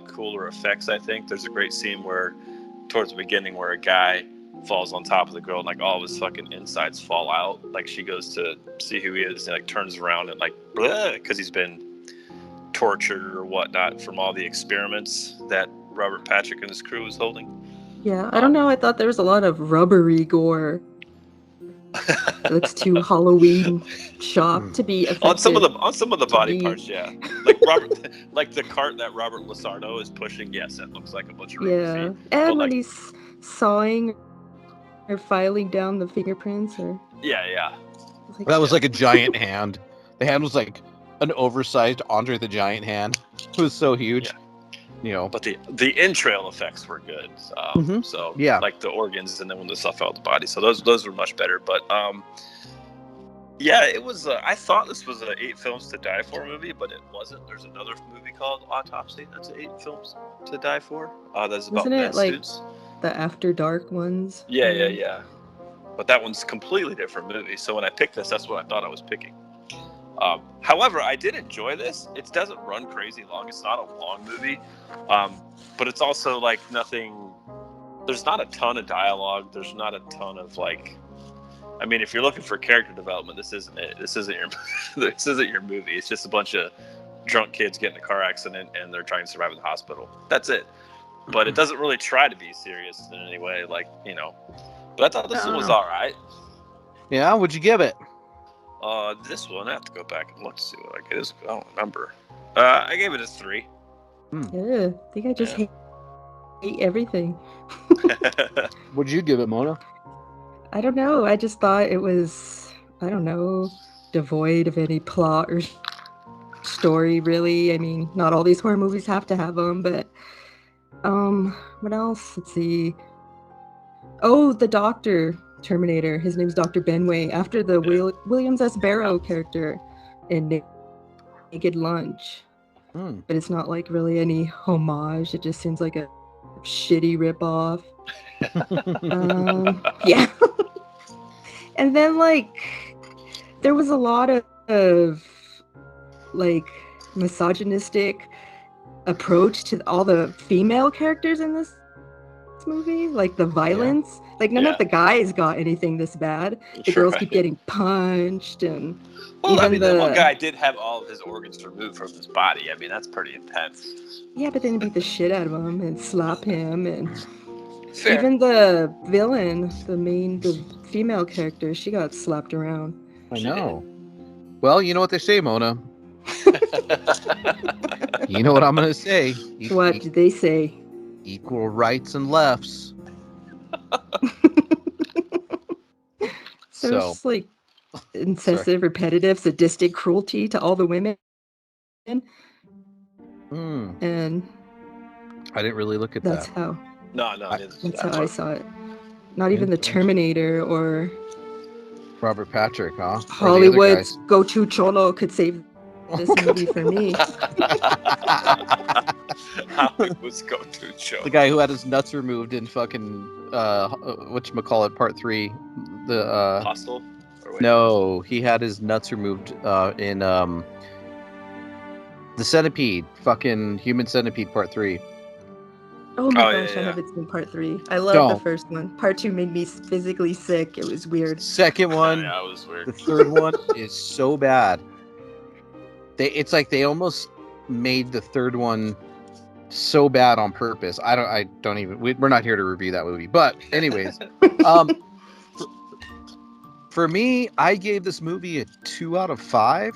cooler effects. I think there's a great scene where towards the beginning where a guy falls on top of the girl and like all of his fucking insides fall out. Like she goes to see who he is and like turns around and like because he's been tortured or whatnot from all the experiments that Robert Patrick and his crew was holding. Yeah, I don't know. I thought there was a lot of rubbery gore. It looks too Halloween shop to be effective. On some of the body parts, yeah. Like the cart that Robert Lasardo is pushing, yes, it looks like a bunch of rubber feet. And when he's sawing or filing down the fingerprints, or yeah. That was like a giant hand. The hand was like an oversized Andre the Giant hand. It was so huge. Yeah. But the entrail effects were good. So like the organs and then when the stuff fell out the body. So those were much better. But Yeah, it was. I thought this was a 8 films to die for movie, but it wasn't. There's another movie called Autopsy. That's 8 films to die for. That's about Wasn't med it like students. the After Dark ones? Yeah. But that one's a completely different movie. So when I picked this, that's what I thought I was picking. However, I did enjoy this. It doesn't run crazy long. It's not a long movie, but it's also like nothing. There's not a ton of dialogue. There's not a ton of like. I mean, if you're looking for character development, this isn't it. This isn't your movie. It's just a bunch of drunk kids get in a car accident and they're trying to survive in the hospital. That's it. But it doesn't really try to be serious in any way, like, you know. But I thought this one was all right. Yeah, what'd you give it? This one, I have to go back and look to see what I guess. I don't remember. I gave it a 3. Yeah, I think I just hate everything. What'd you give it, Mona? I don't know. I just thought it was, I don't know, devoid of any plot or story, really. I mean, not all these horror movies have to have them, but what else? Let's see. Oh, the Doctor Terminator. His name's Dr. Benway, after the Williams S. Barrow character in Naked Lunch. But it's not like really any homage. It just seems like a shitty ripoff. Yeah. And then like there was a lot of like misogynistic approach to all the female characters in this movie, like the violence. Like none of the guys got anything this bad. The girls keep getting punched, and well, I mean, the one guy did have all of his organs removed from his body. I mean, that's pretty intense. Yeah, but then beat the shit out of him and slap him, and Fair. even the villain, the female character, she got slapped around. I know. Well, you know what they say, Mona. You know what I'm gonna say. What did they say? Equal rights and lefts. So it's like incessive, repetitive, sadistic cruelty to all the women. And I didn't really look at that's that. how. No, that's how I saw it. Not even the Terminator or Robert Patrick, huh? Hollywood's go-to cholo could save this movie for me. Hollywood's go-to cholo. The guy who had his nuts removed in fucking whatchamacallit part 3. The Hostel? No, he had his nuts removed in the Centipede, fucking Human Centipede part 3. Oh my gosh, I haven't seen part 3. I love the first one. Part 2 made me physically sick. It was weird. Second one, yeah, it was weird. The third one is so bad. It's like they almost made the third one so bad on purpose. I don't even. We're not here to review that movie, but anyways, for me, I gave this movie a 2 out of 5.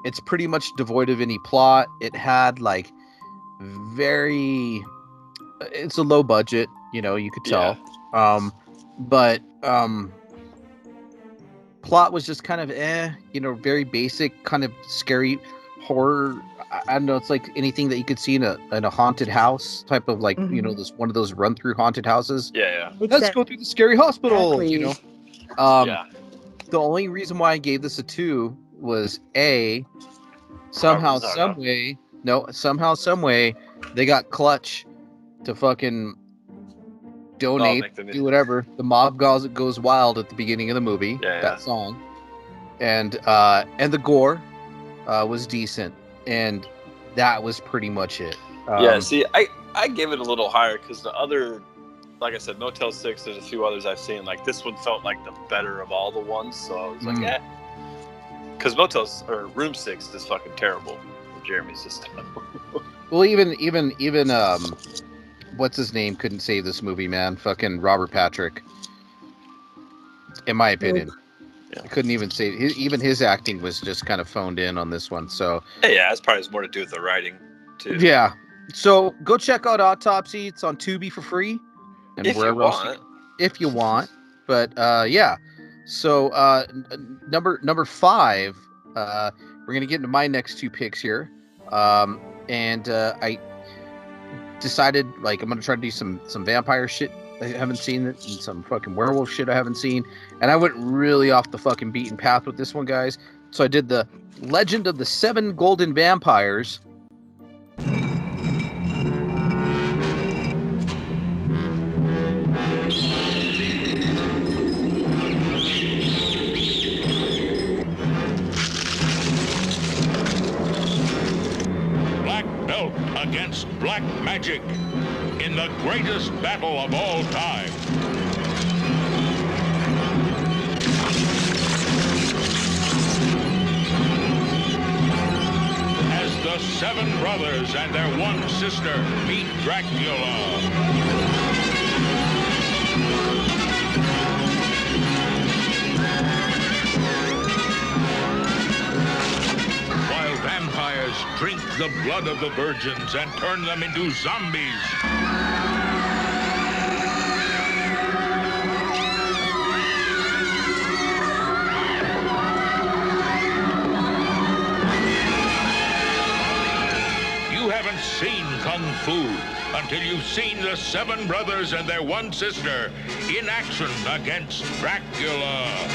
It's pretty much devoid of any plot. It had like it's a low budget, you know, you could tell. But plot was just kind of you know, very basic, kind of scary horror. I don't know, it's like anything that you could see in a haunted house type of like, you know, this one of those run through haunted houses. Let's go through the scary hospital, you know. The only reason why I gave this a 2 was somehow, some way, they got Clutch to fucking donate, do whatever. The mob goes wild at the beginning of the movie. That song, and the gore was decent, and that was pretty much it. See, I gave it a little higher because the other, like I said, Motel 6. There's a few others I've seen. Like this one felt like the better of all the ones, so I was like, because Room 6 is fucking terrible. Jeremy's just well, even what's his name couldn't save this movie, man. Fucking Robert Patrick, in my opinion. Couldn't even save. Even his acting was just kind of phoned in on this one. So that's probably has more to do with the writing too. Yeah, so go check out Autopsy. It's on Tubi for free, and wherever else if you want. But so number 5. We're gonna get into my next 2 picks here. And I decided, like, I'm gonna try to do some vampire shit I haven't seen it, and some fucking werewolf shit I haven't seen. And I went really off the fucking beaten path with this one, guys. So I did the Legend of the Seven Golden Vampires. Black belt against black magic in the greatest battle of all time. As the seven brothers and their one sister meet Dracula. While vampires drink the blood of the virgins and turn them into zombies. You haven't seen Kung Fu until you've seen the seven brothers and their one sister in action against Dracula.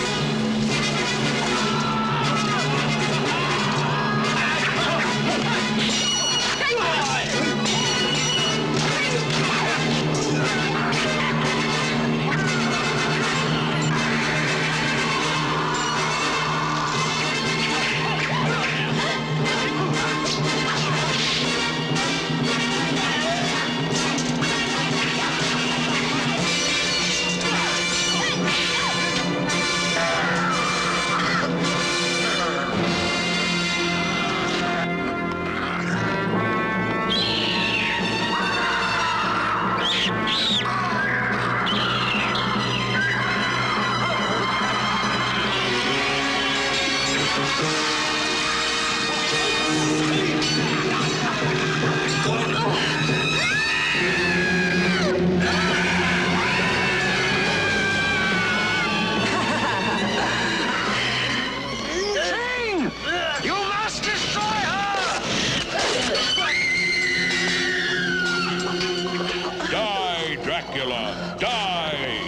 Die, Dracula, die!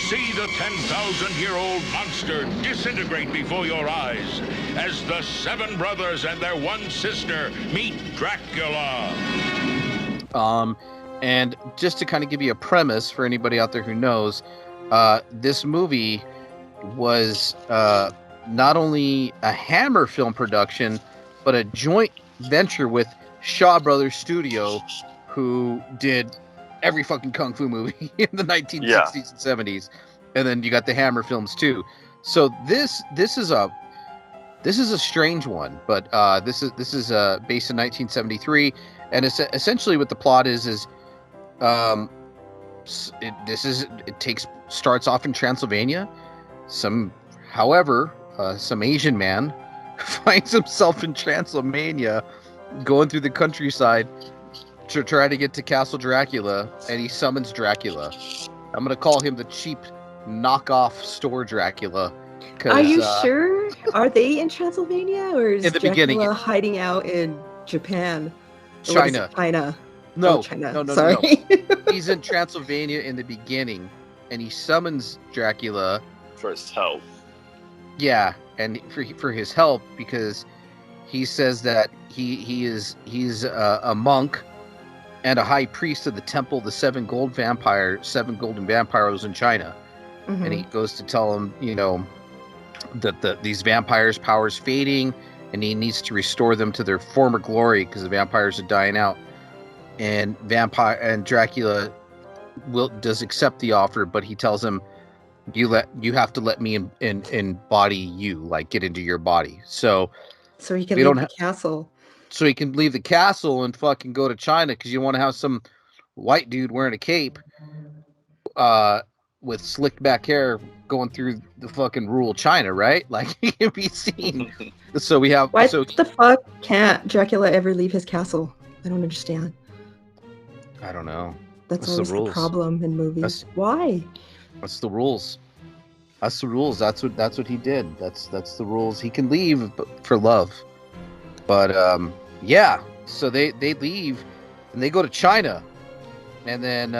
See the 10,000-year-old monster disintegrate before your eyes as the seven brothers and their one sister meet Dracula. And just to kind of give you a premise for anybody out there who knows, this movie was not only a Hammer film production, but a joint venture with Shaw Brothers Studio, who did every fucking kung fu movie in the 1960s and 70s, and then you got the Hammer films too. So this is a strange one, but this is based in 1973, and it's essentially what the plot is starts off in Transylvania. Some Asian man finds himself in Transylvania, going through the countryside to try to get to Castle Dracula, and he summons Dracula. I'm gonna call him the cheap knockoff store Dracula. Are you sure? Are they in Transylvania, or is in the Dracula beginning, hiding out in Japan? China. China. No, Oh, China. no. Sorry. He's in Transylvania in the beginning, and he summons Dracula for his help. Yeah, and for his help, because he says that he's a monk and a high priest of the temple of the seven golden vampires in China. Mm-hmm. And he goes to tell him, that these vampires' power is fading, and he needs to restore them to their former glory because the vampires are dying out. And Dracula does accept the offer, but he tells him, you have to let me embody you, like get into your body. So he can leave the castle. So he can leave the castle and fucking go to China, because you want to have some white dude wearing a cape, with slicked back hair going through the fucking rural China, right? Like, he can be seen. So we have. Why the fuck can't Dracula ever leave his castle? I don't understand. I don't know. That's always the problem in movies. Why? That's the rules. That's the rules. That's what he did. That's the rules. He can leave for love. But yeah. So they leave and they go to China, and then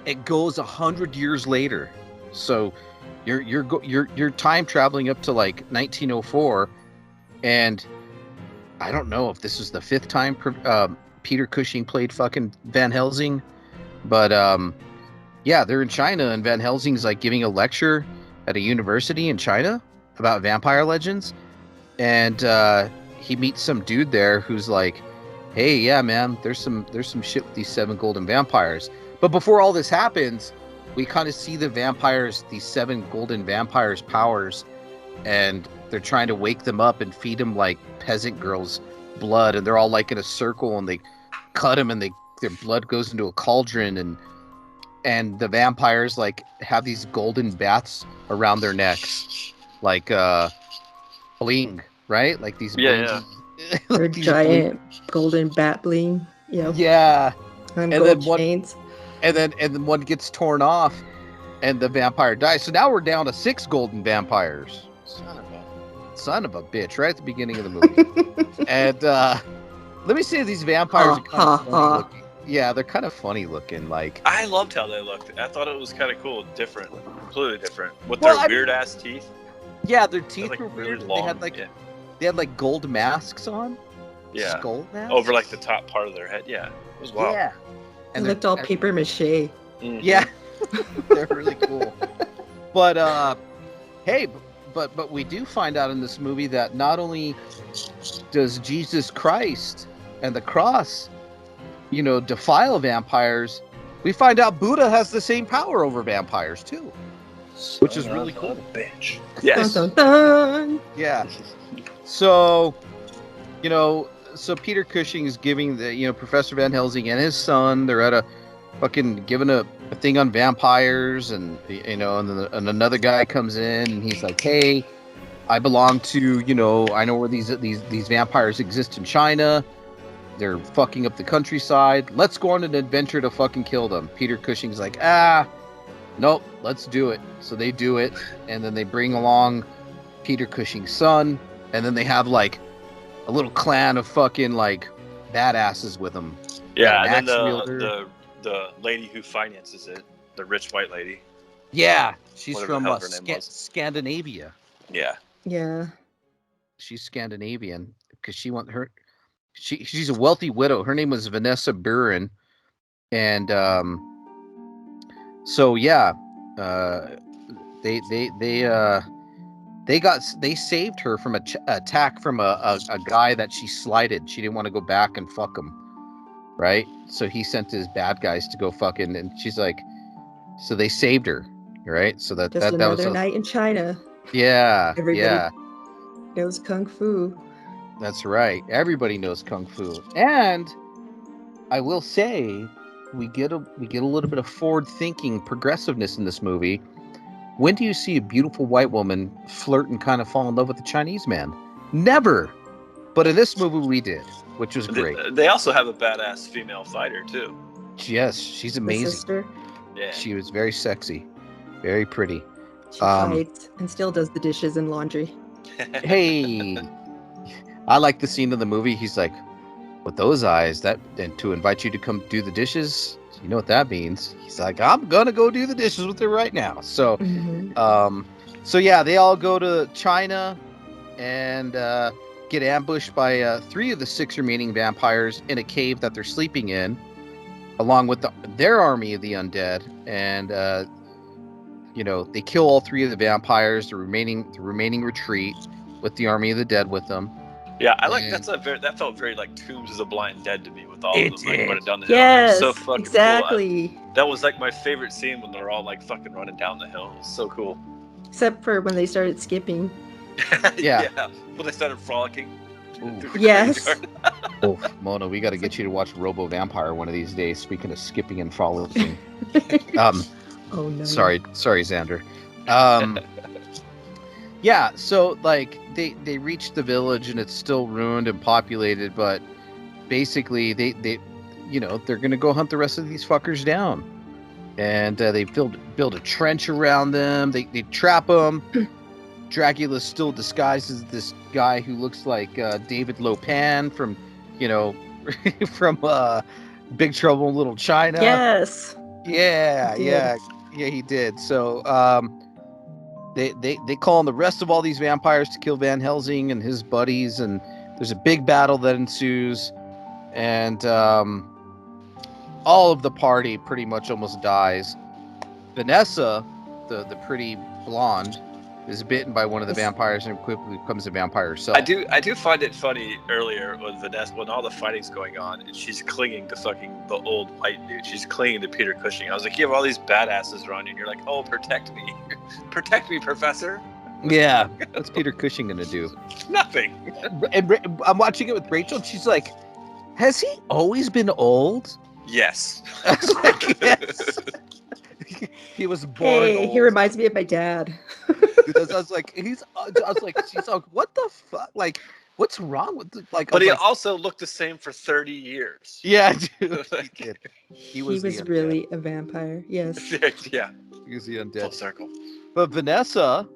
it goes 100 years later. So you're time traveling up to like 1904, and I don't know if this is the 5th time Peter Cushing played fucking Van Helsing, but yeah, they're in China, and Van Helsing's like giving a lecture at a university in China about vampire legends, and he meets some dude there who's like, "Hey, yeah, man, there's some shit with these 7 golden vampires." But before all this happens, we kind of see the vampires, these 7 golden vampires' powers, and they're trying to wake them up and feed them like peasant girls' blood, and they're all like in a circle, and they cut them, and their blood goes into a cauldron, and the vampires like have these golden bats around their necks, like bling, right? Like these Yeah, Or giant golden bat bling. Yeah. And then gold chains. And then one gets torn off, and the vampire dies. So now we're down to 6 golden vampires. Son of a bitch! Right at the beginning of the movie. And let me say, these vampires are kind of funny looking. Yeah, they're kind of funny looking. Like, I loved how they looked. I thought it was kind of cool, different, completely different, with their weird ass teeth. Yeah, their teeth like were really weird. long. They had like gold masks on. Yeah, skull masks over like the top part of their head. Yeah, it was wild. Yeah, and they looked all paper mache. Mm-hmm. Yeah, they're really cool. But hey, but we do find out in this movie that not only does Jesus Christ and the cross, defile vampires, we find out Buddha has the same power over vampires too, which is really cool. Bitch. Yes. Dun, dun, dun. Yeah. So, so Peter Cushing is giving the, Professor Van Helsing and his son, they're at a fucking giving a thing on vampires, and and then another guy comes in, and he's like, "Hey, I belong to, I know where these vampires exist in China. They're fucking up the countryside. Let's go on an adventure to fucking kill them." Peter Cushing's like, nope, let's do it. So they do it, and then they bring along Peter Cushing's son, and then they have like a little clan of fucking like badasses with them. Yeah, and then the lady who finances it, the rich white lady. Yeah, she's Whatever from Scandinavia. Yeah. Yeah. She's Scandinavian because she's a wealthy widow. Her name was Vanessa Buren, and so yeah, they saved her from attack from a guy that she slighted. She didn't want to go back and fuck him, right? So he sent his bad guys to go fucking, and she's like, so they saved her, right? So that Just that was another night in China. Yeah, Everybody knows kung fu. That's right. Everybody knows kung fu, and I will say we get a little bit of forward-thinking progressiveness in this movie. When do you see a beautiful white woman flirt and kind of fall in love with a Chinese man? Never. But in this movie, we did, which was great. They also have a badass female fighter too. Yes, she's amazing. The sister. Yeah. She was very sexy, very pretty. She fights and still does the dishes and laundry. Hey, I like the scene in the movie. He's like, with those eyes, and to invite you to come do the dishes, you know what that means. He's like, I'm gonna go do the dishes with her right now. So, so yeah, they all go to China and get ambushed by 3 of the 6 remaining vampires in a cave that they're sleeping in, along with their army of the undead. And they kill all 3 of the vampires. The remaining retreat with the army of the dead with them. Yeah, I like that felt very like Tombs of the Blind Dead to me, with all of them like running down the hill. Yes, So fucking exactly. Cool. That was like my favorite scene when they're all like fucking running down the hill. It was so cool. Except for when they started skipping. Yeah. When they started frolicking. Yes. Oh, Mona, we got to get you to watch Robo Vampire one of these days. Speaking of skipping and frolicking. Oh no. Sorry, Xander. Yeah, so like they reach the village and it's still ruined and populated, but basically they they're gonna go hunt the rest of these fuckers down, and they build a trench around them. They trap them. Dracula still disguises this guy who looks like David Lopan from from Big Trouble in Little China. Yes. Yeah, He did. yeah, he did. So they call on the rest of all these vampires to kill Van Helsing and his buddies, and there's a big battle that ensues, and all of the party pretty much almost dies. Vanessa, the pretty blonde, is bitten by one of the vampires and quickly becomes a vampire herself. I do find it funny earlier when Vanessa, when all the fighting's going on, and she's clinging to fucking the old white dude. She's clinging to Peter Cushing. I was like, you have all these badasses around you, and you're like, oh, protect me, protect me, Professor. Yeah, what's Peter Cushing gonna do? Nothing. And I'm watching it with Rachel, and she's like, has he always been old? Yes. I was like, yes. He was born Hey, old. he reminds me of my dad. Because I was like, she's like, what the fuck? Like, what's wrong with like? But he like, also looked the same for 30 years. yeah, dude, he did. He was really a vampire. Yes. Yeah. He was the undead. Full circle. But Vanessa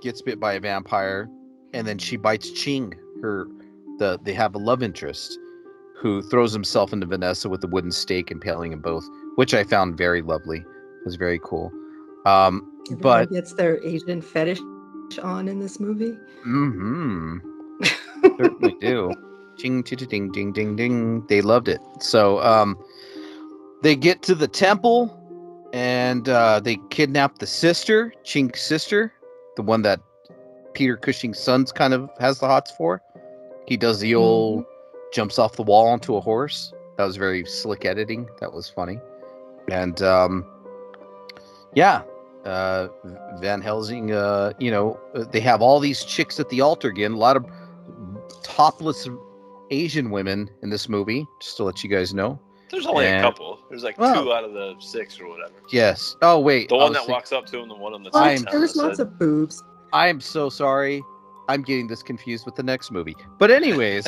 gets bit by a vampire, and then she bites Ching. They have a love interest who throws himself into Vanessa with a wooden stake, impaling them both, which I found very lovely. It was very cool. But gets their Asian fetish on in this movie. Certainly do. Ching, ching, ding, ding, ding, ding. They loved it. So they get to the temple, and they kidnap the sister, Ching's sister, the one that Peter Cushing's son's kind of has the hots for. He does the old jumps off the wall onto a horse. That was very slick editing. That was funny. And Van Helsing, they have all these chicks at the altar again. A lot of topless Asian women in this movie, just to let you guys know. There's only a couple. There's like 2 out of the 6 or whatever. Yes. Oh, wait. The one that walks up to him, the one on the There's lots of boobs. I'm so sorry. I'm getting this confused with the next movie. But anyways.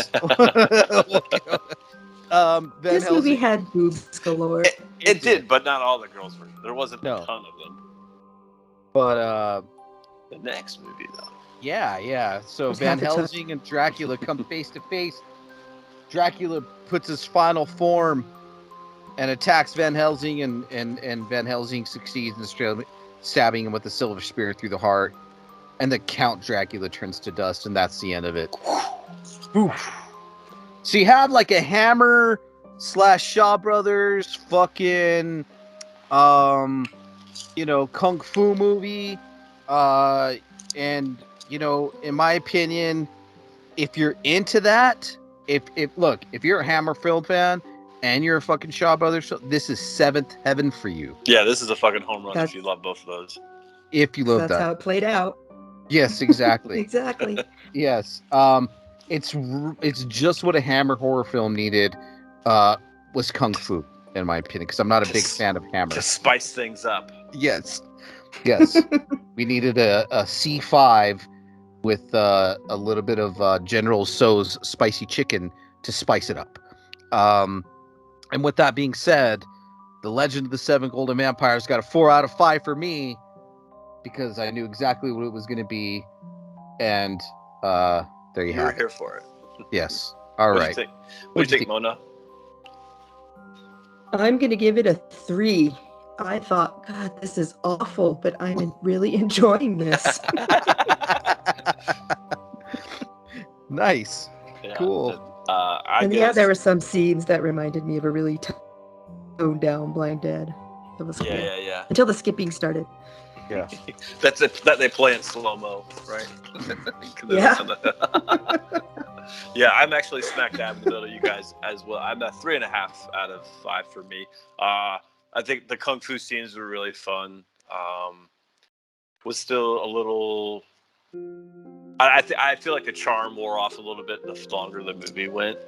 This movie had boobs galore. It did, but not all the girls were. There wasn't a ton of them. But the next movie, though. Yeah. So Van Helsing and Dracula come face to face. Dracula puts his final form and attacks Van Helsing, and Van Helsing succeeds in stabbing him with a silver spear through the heart. And the Count Dracula turns to dust, and that's the end of it. Oof. So you have like a Hammer / Shaw Brothers fucking kung fu movie, and in my opinion, if you're into that, if you're a Hammer film fan and you're a fucking Shaw Brothers, this is seventh heaven for you. Yeah, this is a fucking home run if you love both of those. If you love that's how it played out. Yes, exactly. Exactly. Yes. It's just what a Hammer horror film needed. Was kung fu, in my opinion, because I'm not a big fan of Hammer. To spice things up. Yes. We needed a C5 with a little bit of General Tso's spicy chicken to spice it up. And with that being said, The Legend of the Seven Golden Vampires got a 4 out of 5 for me, because I knew exactly what it was going to be, and there you have it. You're here for it. Yes. All right. What do you think, Mona? I'm going to give it a 3. I thought, God, this is awful, but I'm really enjoying this. Nice. Yeah, cool. There were some scenes that reminded me of a really toned down Blind Dead. That was cool. Yeah. Until the skipping started. Yeah. That's it. That they play in slow-mo, right? Yeah. Yeah, I'm actually smack dab in the middle of you guys as well. I'm at 3.5 out of 5 for me. I think the kung fu scenes were really fun. Was still a little. I feel like the charm wore off a little bit the longer the movie went.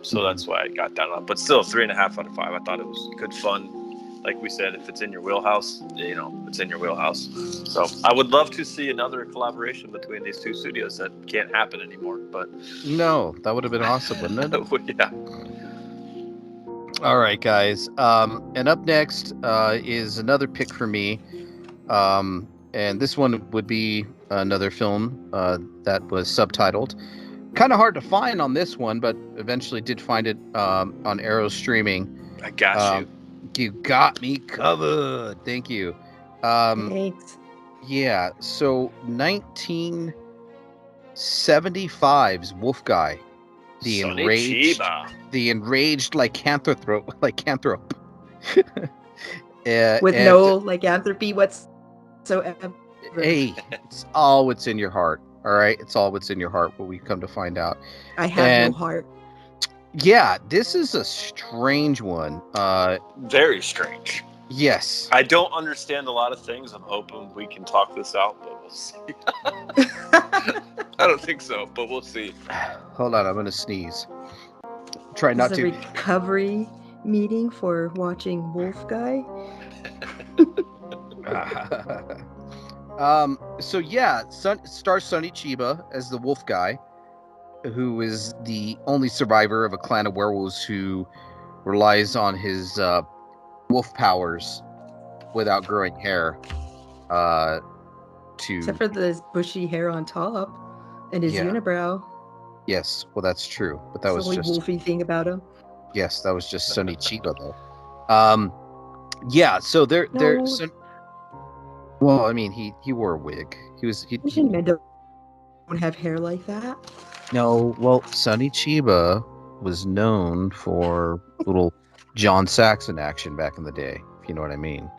So that's why I got down on. But still, 3.5 out of 5. I thought it was good fun. Like we said, if it's in your wheelhouse, it's in your wheelhouse. So I would love to see another collaboration between these two studios. That can't happen anymore. But no, that would have been awesome, wouldn't it? Yeah. All right, guys. And up next is another pick for me. And this one would be another film that was subtitled. Kind of hard to find on this one, but eventually did find it on Arrow Streaming. I got you. You got me covered. Thank you. Thanks. Yeah. So 1975's Wolfguy, the Sonny enraged, Chiba. the enraged lycanthrope. With And no lycanthropy whatsoever. hey, it's all what's in your heart. All right, it's all what's in your heart. What we come to find out. I have no And heart. yeah, this is a strange one. Very strange. Yes. I don't understand a lot of things. I'm hoping we can talk this out, but we'll see. I don't think so, but we'll see. Hold on, I'm gonna sneeze. Try This not is a to. recovery meeting for watching Wolfguy. So yeah, stars Sonny Chiba as the wolf guy, who is the only survivor of a clan of werewolves who relies on his wolf powers without growing hair. Except for this bushy hair on top and his unibrow. Yes, well that's true, but that That's was the only just wolfy thing about him. yes, that was just Sonny Chiba though. Yeah, so they're No. well, I mean he wore a wig. Asian men don't have hair like that. No, well, Sonny Chiba was known for little John Saxon action back in the day, if you know what I mean.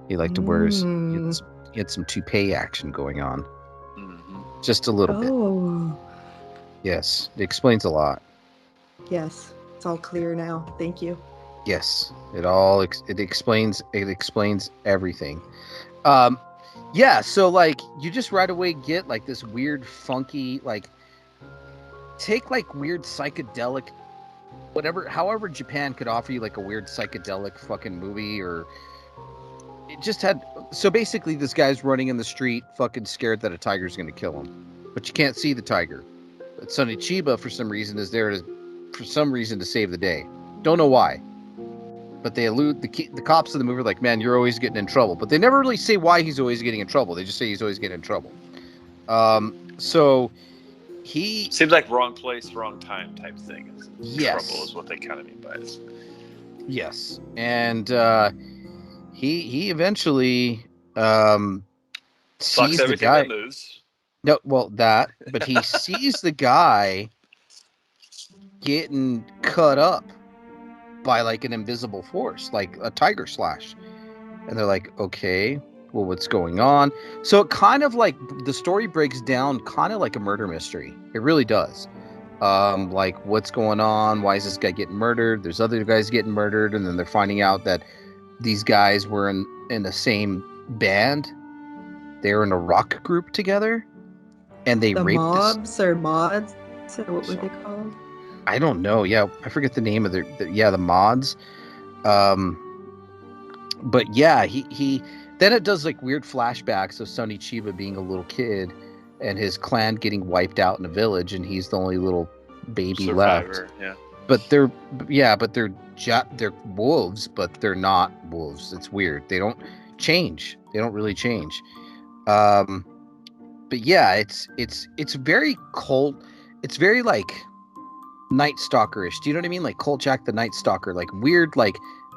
He liked to wear his, he had some toupee action going on. Just a little bit. Oh. Yes, it explains a lot. Yes, it's all clear now. Thank you. Yes, it explains everything. Yeah, so like you just right away get like this weird funky like take like weird psychedelic however Japan could offer you like a weird psychedelic fucking movie, or it just had. So basically this guy's running in the street fucking scared that a tiger's going to kill him, but you can't see the tiger. But Sonny Chiba for some reason is there to save the day. Don't know why, but they allude the cops in the movie are like, man, you're always getting in trouble, but they never really say why he's always getting in trouble. They just say he's always getting in trouble. So he seems like wrong place, wrong time type thing. Yes. Trouble is what they kind of mean by it. Yes, and he eventually sees the guy. That moves. No, well that, but he sees the guy getting cut up by like an invisible force, like a tiger slash, and they're like, okay, well, what's going on? So it kind of like the story breaks down kind of like a murder mystery. It really does. Like what's going on? Why is this guy getting murdered? There's other guys getting murdered, and then they're finding out that these guys were in the same band. They were in a rock group together, and they raped mobs or mods, or what were they called? I don't know. Yeah, I forget the name of the mods. But yeah, he then it does like weird flashbacks of Sonny Chiba being a little kid and his clan getting wiped out in a village, and he's the only little baby survivor, left. Yeah. But they're wolves, but they're not wolves. It's weird. They don't change. They don't really change. But yeah, it's very cold. It's very like Night Stalker-ish. Do you know what I mean? Like Kolchak the Night Stalker, like weird, like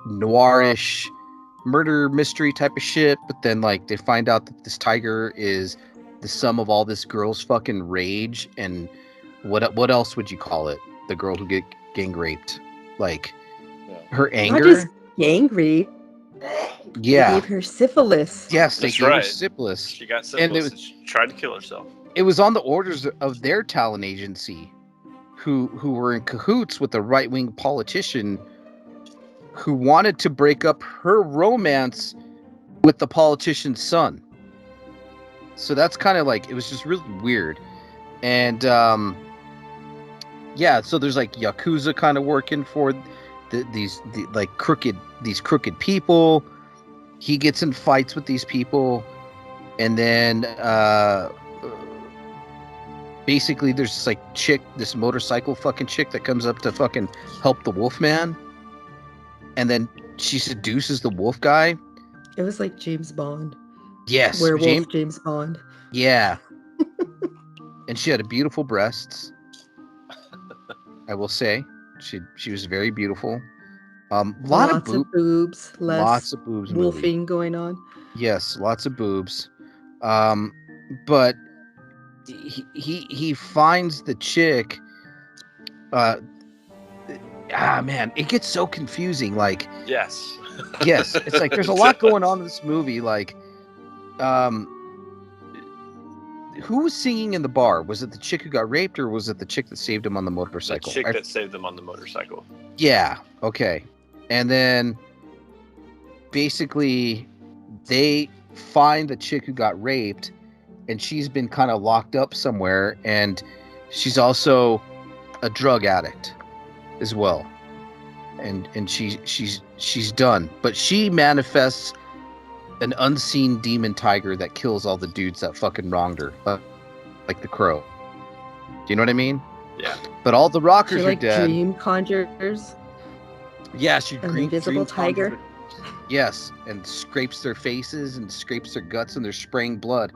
noirish murder mystery type of shit. But then like they find out that this tiger is the sum of all this girl's fucking rage and what else would you call it? The girl who get gang raped, like her anger. Not just gang rape. Yeah, they gave her syphilis. Yes, they gave her syphilis. She got syphilis. And she tried to kill herself. It was on the orders of their talent agency, who were in cahoots with a right-wing politician who wanted to break up her romance with the politician's son. So that's kind of like, it was just really weird. And yeah, so there's like Yakuza kind of working for these crooked people. He gets in fights with these people, and then basically there's this motorcycle fucking chick that comes up to fucking help the Wolfman, and then she seduces the wolf guy. It was like James Bond. Yes, werewolf James Bond. Yeah. And she had beautiful breasts. I will say, she was very beautiful. Lot Lots of of boobs, less lots of boobs movie. wolfing going on. Yes, lots of boobs. But he finds the chick. Man, it gets so confusing. Like, Yes. yes, it's like there's a lot going on in this movie. Like, who was singing in the bar? Was it the chick who got raped, or was it the chick that saved him on the The motorcycle? chick that saved them on the motorcycle. Yeah. Okay. And then basically they find the chick who got raped, and she's been kind of locked up somewhere, and she's also a drug addict as well. And she's done, but she manifests an unseen demon tiger that kills all the dudes that fucking wronged her, like the Crow. Do you know what I mean? Yeah. But all the rockers She are like dead. dream conjures Yeah, she an invisible tiger. Yes, and scrapes their faces and scrapes their guts, and they're spraying blood.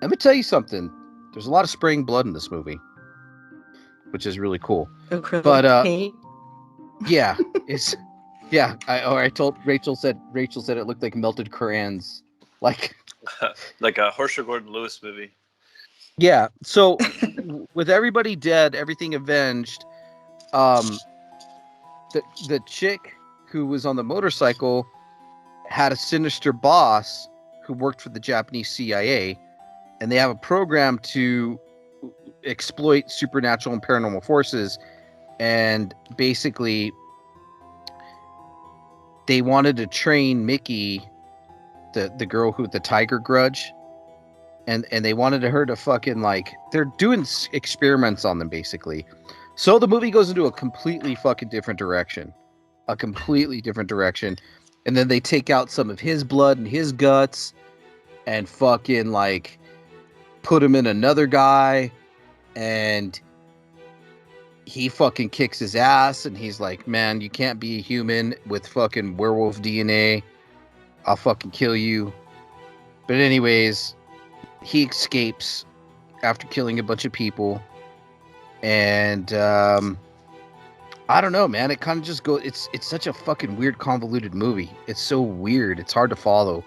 Let me tell you something. There's a lot of spraying blood in this movie, which is really cool. Acrylic But paint. yeah, it's yeah. I told Rachel said it looked like melted crayons, like Like a Horsha Gordon Lewis movie. yeah. So with everybody dead, everything avenged, the chick who was on the motorcycle had a sinister boss who worked for the Japanese CIA, and they have a program to exploit supernatural and paranormal forces, and basically they wanted to train Mickey, the girl who the tiger grudge, and they wanted her to fucking, like, they're doing experiments on them basically. So the movie goes into a completely fucking different direction. And then they take out some of his blood and his guts and fucking, like, put him in another guy, and he fucking kicks his ass, and he's like, man, you can't be a human with fucking werewolf DNA. I'll fucking kill you. But anyways, he escapes after killing a bunch of people. And I don't know, man. It kind of just goes. It's such a fucking weird, convoluted movie. It's so weird. It's hard to follow.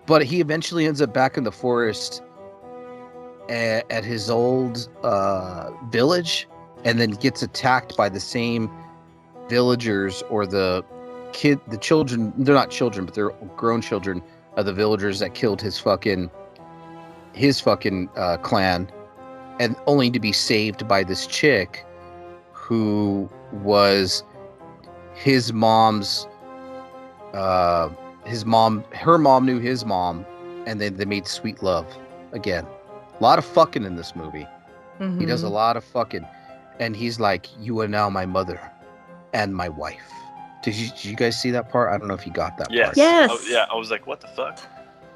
But he eventually ends up back in the forest at his old village, and then gets attacked by the same villagers, or the children. They're not children, but they're grown children of the villagers that killed his fucking clan, and only to be saved by this chick who was his mom's her mom knew his mom, and then they made sweet love again. A lot of fucking in this movie. Mm-hmm. He does a lot of fucking, and he's like, you are now my mother and my wife. Did you guys see that part? I don't know if you got that part. Yes. Oh, yeah, I was like, what the fuck?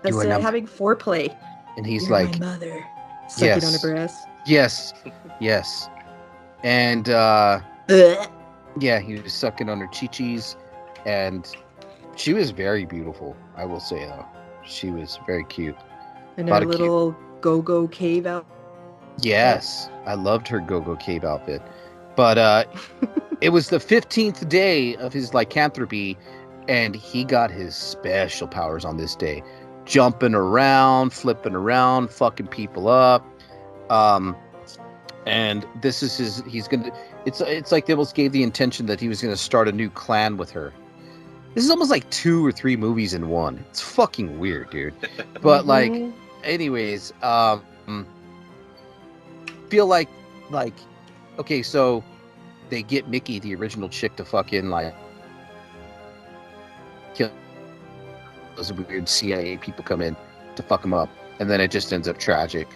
That's You are now- having foreplay. And he's You're like, my mother. Sucking yes. on her breast. Yes. And Ugh. yeah, he was sucking on her chi-chis, and she was very beautiful, I will say, though. She was very cute. And Lot her of little go-go cave out. Yes, I loved her go-go cave outfit. But it was the 15th day of his lycanthropy, and he got his special powers on this day. Jumping around, flipping around, fucking people up. And this is it's like they almost gave the intention that he was gonna start a new clan with her. This is almost like 2 or 3 movies in one. It's fucking weird, dude. But like, anyways, feel like okay, so they get Mickey, the original chick, to fucking like kill those weird CIA people come in to fuck him up, and then it just ends up tragic.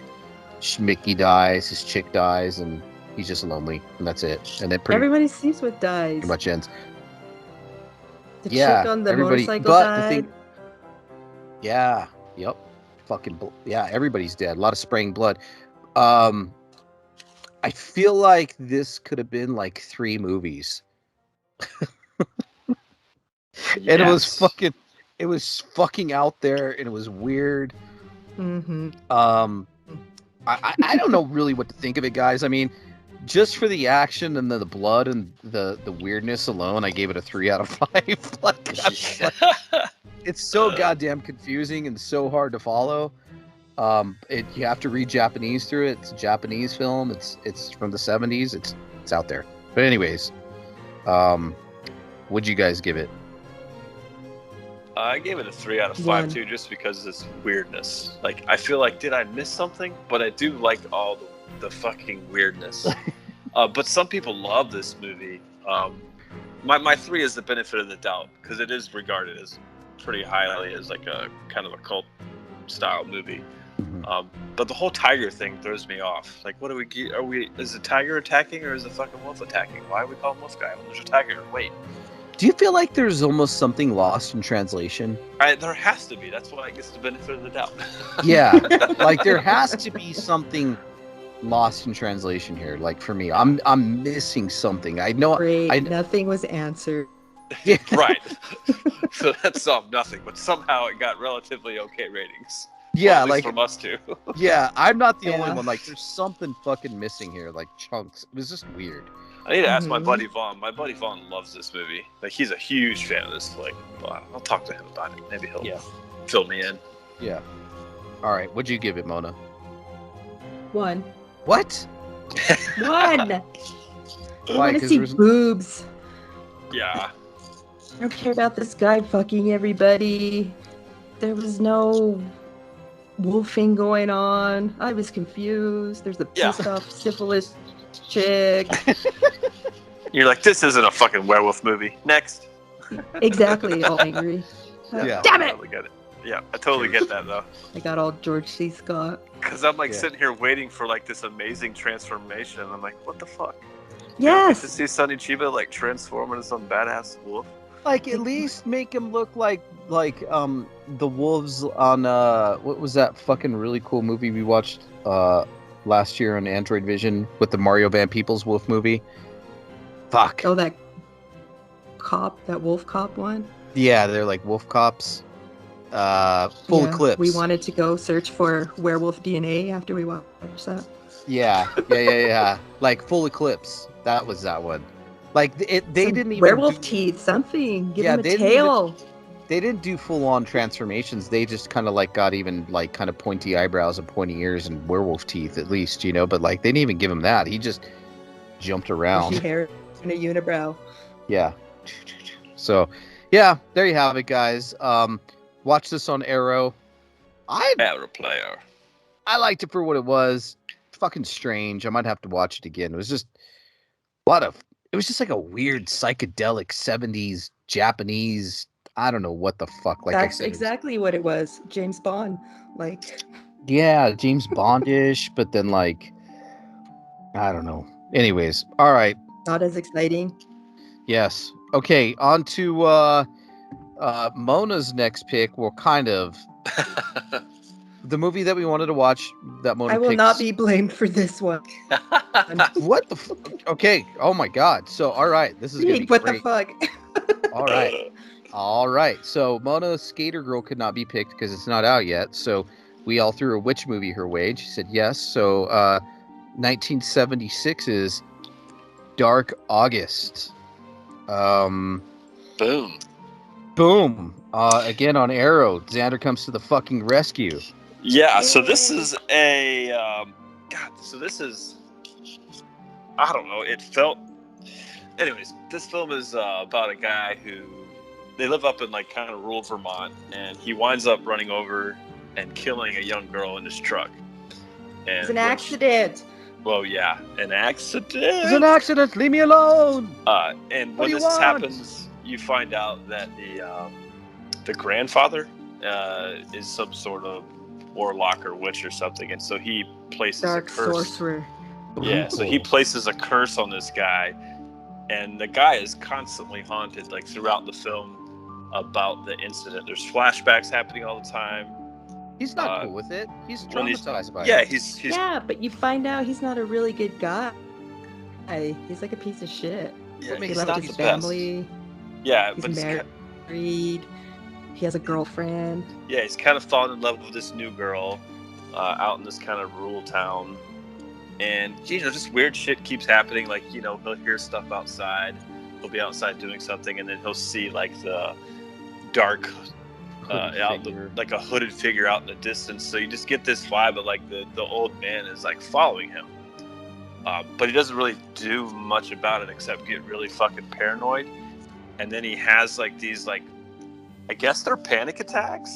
Mickey dies, his chick dies, and he's just lonely, and that's it. And it Everybody sees what dies. pretty much ends. The chick on the motorcycle died. Yeah, yep, everybody's dead. A lot of spraying blood. I feel like this could have been like 3 movies. And it was fucking out there, and it was weird. Mm-hmm. I don't know really what to think of it, guys. I mean, just for the action and the blood and the weirdness alone, I gave it a 3 out of 5. It's so goddamn confusing and so hard to follow. You have to read Japanese through it. It's a Japanese film. It's from the 70s. It's out there. But anyways, what'd you guys give it? I gave it a 3 out of 5 One. too, just because of this weirdness. Like, I feel like, did I miss something? But I do like all the fucking weirdness. But some people love this movie. My 3 is the benefit of the doubt, because it is regarded as pretty highly as like a kind of a cult style movie. But the whole tiger thing throws me off. Like, what do we? Is the tiger attacking or is the fucking wolf attacking? Why do we call him Wolfguy when there's a tiger? Wait. Do you feel like there's almost something lost in translation? There has to be. That's why I guess the benefit of the doubt. Yeah, like there has to be something lost in translation here. Like for me, I'm missing something. I know. Nothing was answered. Yeah. Right. So that solved nothing, but somehow it got relatively okay ratings. Yeah, well, at least like from us too. Yeah, I'm not the only one. Like, there's something fucking missing here. Like chunks. It was just weird. I need to ask my buddy Vaughn. My buddy Vaughn loves this movie. Like, he's a huge fan of this. Like, I'll talk to him about it. Maybe he'll fill me in. Yeah. All right. What'd you give it, Mona? 1. What? 1. I Why? want to 'Cause see there's- boobs. Yeah. I don't care about this guy fucking everybody. There was no wolfing going on. I was confused. There's a pissed off syphilis chick. You're like, this isn't a fucking werewolf movie. Next. Exactly, all angry. Yeah. Damn I it! totally get it. Yeah, I totally get that though. I got all George C. Scott. Because I'm like sitting here waiting for like this amazing transformation, and I'm like, what the fuck? Yes. To see Sonny Chiba like transform into some badass wolf. Like, at least make him look like the wolves on what was that fucking really cool movie we watched last year on Android Vision with the Mario Band People's Wolf movie. Fuck. Oh, that wolf cop one? Yeah, they're like wolf cops. Full Eclipse. We wanted to go search for werewolf DNA after we watched that. Yeah. Like Full Eclipse. That was that one. Like they didn't even werewolf teeth, something. Give him a tail. They didn't do full on transformations. They just kind of like got even like kind of pointy eyebrows and pointy ears and werewolf teeth at least, you know. But like they didn't even give him that. He just jumped around. Bushy hair and a unibrow. Yeah. So, yeah, there you have it, guys. Watch this on Arrow. Arrow player. I liked it for what it was. Fucking strange. I might have to watch it again. It was just it was just like a weird psychedelic 70s Japanese. I don't know what the fuck. Like That's exactly what it was. James Bond. Like. Yeah, James Bondish, but then like, I don't know. Anyways, all right. Not as exciting. Yes. Okay, on to Mona's next pick. Well, kind of. The movie that we wanted to watch that Mona I will picks. not be blamed for this one. What the fuck? Okay. Oh my god. So, all right. This is going to be What great. the fuck? All right. All right. So, Mona Skater Girl could not be picked because it's not out yet. So, we all threw a witch movie her way. And she said yes. So, 1976's Dark August. Boom. Again on Arrow. Xander comes to the fucking rescue. Yeah, so this is a I don't know, it felt anyways, this film is about a guy who they live up in like kind of rural Vermont, and he winds up running over and killing a young girl in his truck. And It's an accident. Well, yeah, an accident. It's an accident. Leave me alone. And What when do you this want? happens, you find out that the grandfather is some sort of warlock or witch or something, and so he places Dark a curse. sorcerer. Yeah, so he places a curse on this guy, and the guy is constantly haunted, like throughout the film, about the incident. There's flashbacks happening all the time. He's not cool with it. He's when traumatized by Yeah, it. he's Yeah, but you find out he's not a really good guy. He's like a piece of shit. Yeah, He he's left not his the best. family. Yeah, He's but married. He has a girlfriend. he's kind of fallen in love with this new girl out in this kind of rural town. and just weird shit keeps happening. Like he'll hear stuff outside. He'll be outside doing something, and then he'll see like the dark, like a hooded figure out in the distance. So you just get this vibe of like the old man is like following him, but he doesn't really do much about it except get really fucking paranoid. And then he has like these like, I guess they're panic attacks.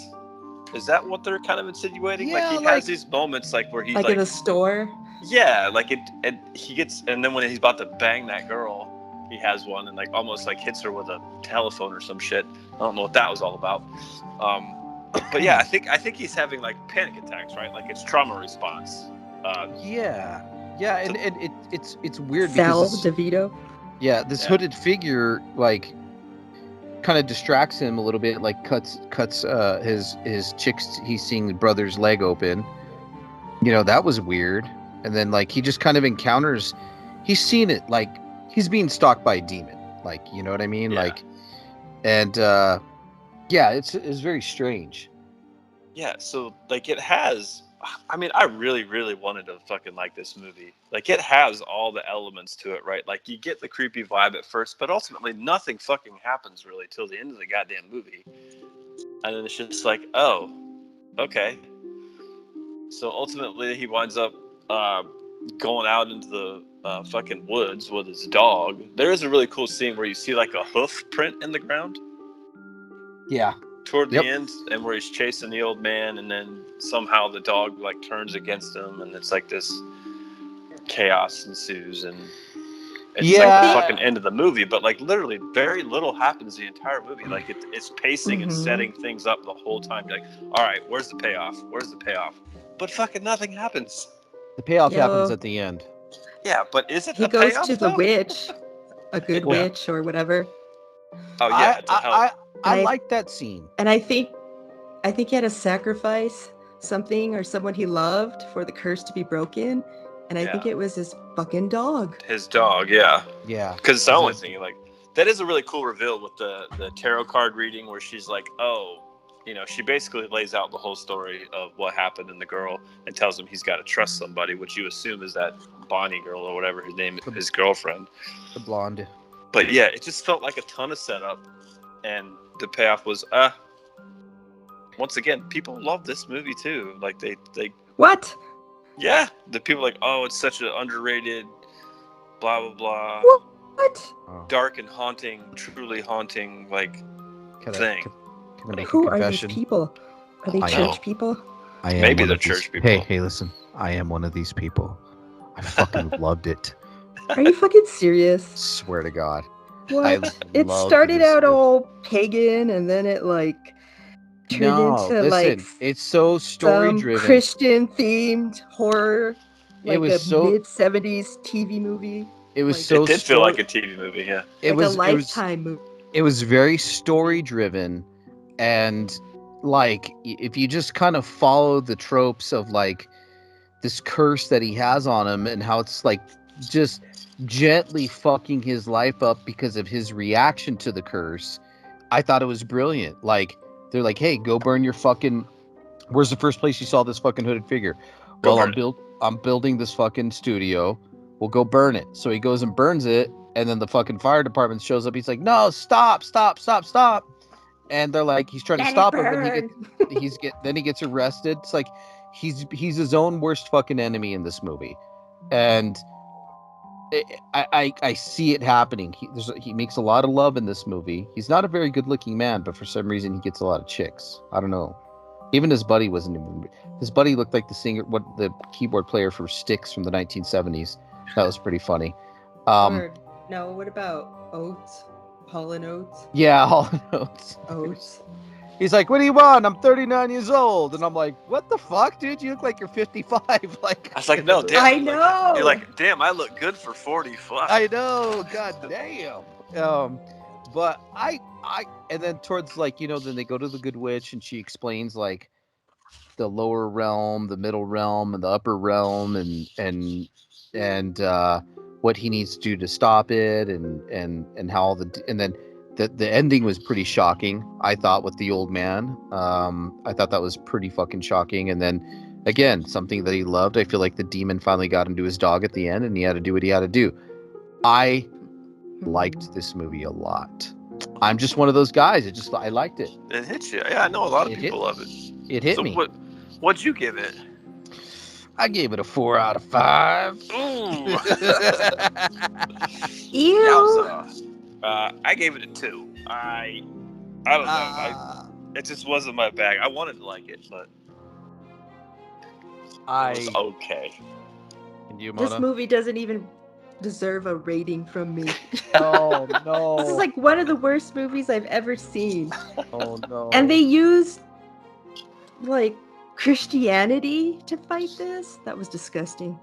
Is that what they're kind of insinuating? Yeah, like he has these moments like where he's like in a store. Yeah, like and he gets, and then when he's about to bang that girl, he has one and like almost like hits her with a telephone or some shit. I don't know what that was all about. But yeah, I think he's having like panic attacks, right? Like it's trauma response. Yeah, and it's weird Sal because DeVito. Yeah, this hooded figure like kind of distracts him a little bit, like cuts his chick's, he's seeing the brother's leg open. That was weird. And then like he just kind of encounters, he's seen it, like he's being stalked by a demon, like, you know what I mean? Yeah. Like, and yeah, it's very strange. Yeah, so like it has, I mean, I really, really wanted to fucking like this movie. Like it has all the elements to it, right? Like you get the creepy vibe at first, but ultimately nothing fucking happens really till the end of the goddamn movie. And then it's just like, oh, okay. So ultimately he winds up going out into the fucking woods with his dog. There is a really cool scene where you see like a hoof print in the ground. Yeah. Toward the end, and where he's chasing the old man, and then somehow the dog like turns against him, and it's like this chaos ensues, and it's like the fucking end of the movie. But like literally, very little happens the entire movie. Like it's pacing and setting things up the whole time. You're like, all right, where's the payoff? Where's the payoff? But fucking nothing happens. The payoff happens at the end. Yeah, but is it? He goes to the witch, a good witch or whatever. Oh yeah, I like that scene. And I think he had to sacrifice something or someone he loved for the curse to be broken. And I think it was his fucking dog. His dog, yeah. Yeah. Because it's the only thing, like, that is a really cool reveal with the tarot card reading where she's like, oh, she basically lays out the whole story of what happened in the girl and tells him he's got to trust somebody, which you assume is that Bonnie girl or whatever her name is, his girlfriend. The blonde. But yeah, it just felt like a ton of setup. And the payoff was, once again, people love this movie too. Like they what? Yeah, the people are like, oh, it's such an underrated, blah blah blah. What? Dark and haunting, truly haunting, like thing. Can I make Who a confession? are these people? Are they church people? I am. Maybe they're church people. Hey, listen. I am one of these people. I fucking loved it. Are you fucking serious? Swear to God. What? It started out all pagan, and then it like turned into like it's so story driven, Christian themed horror. Like it was mid-70s TV movie. It was it did feel like a TV movie, yeah. It was a Lifetime movie. It was very story driven, and like if you just kind of follow the tropes of like this curse that he has on him and how it's like just gently fucking his life up because of his reaction to the curse, I thought it was brilliant. Like they're like, hey, go burn your fucking, where's the first place you saw this fucking hooded figure? Well, I'm building this fucking studio, we'll go burn it. So he goes and burns it, and then the fucking fire department shows up. He's like, no, stop, and they're like, he's trying to stop him, and he gets arrested. It's like he's his own worst fucking enemy in this movie. And I see it happening. He makes a lot of love in this movie. He's not a very good looking man, but for some reason he gets a lot of chicks. I don't know. Even his buddy wasn't even. His buddy looked like the keyboard player for Styx from the 1970s. That was pretty funny. No, what about Oates? Hall & Oates? Yeah, Hall & Oates. Oates. He's like, what do you want? I'm 39 years old. And I'm like, what the fuck, dude? You look like you're 55. Like, I was like, no, damn. I know. You're like, damn, I look good for 40. Fuck. I know. God damn. But and then towards like, then they go to the Good Witch and she explains like the lower realm, the middle realm, and the upper realm, and what he needs to do to stop it, and how and then the ending was pretty shocking, I thought, with the old man. I thought that was pretty fucking shocking. And then Again, something that he loved. I feel like the demon finally got into his dog at the end, and he had to do what he had to do. I liked this movie a lot. I'm just one of those guys. I liked it. It hits you. Yeah, I know a lot of It people hit- love it. It hit So me. what'd you give it? I gave it a 4 out of 5. Ooh. Ew. Yowza. I gave it a 2. I don't know. It just wasn't my bag. I wanted to like it, but it was okay. And you, This Mona? movie doesn't even deserve a rating from me. Oh no! This is like one of the worst movies I've ever seen. Oh no! And they used like Christianity to fight this. That was disgusting.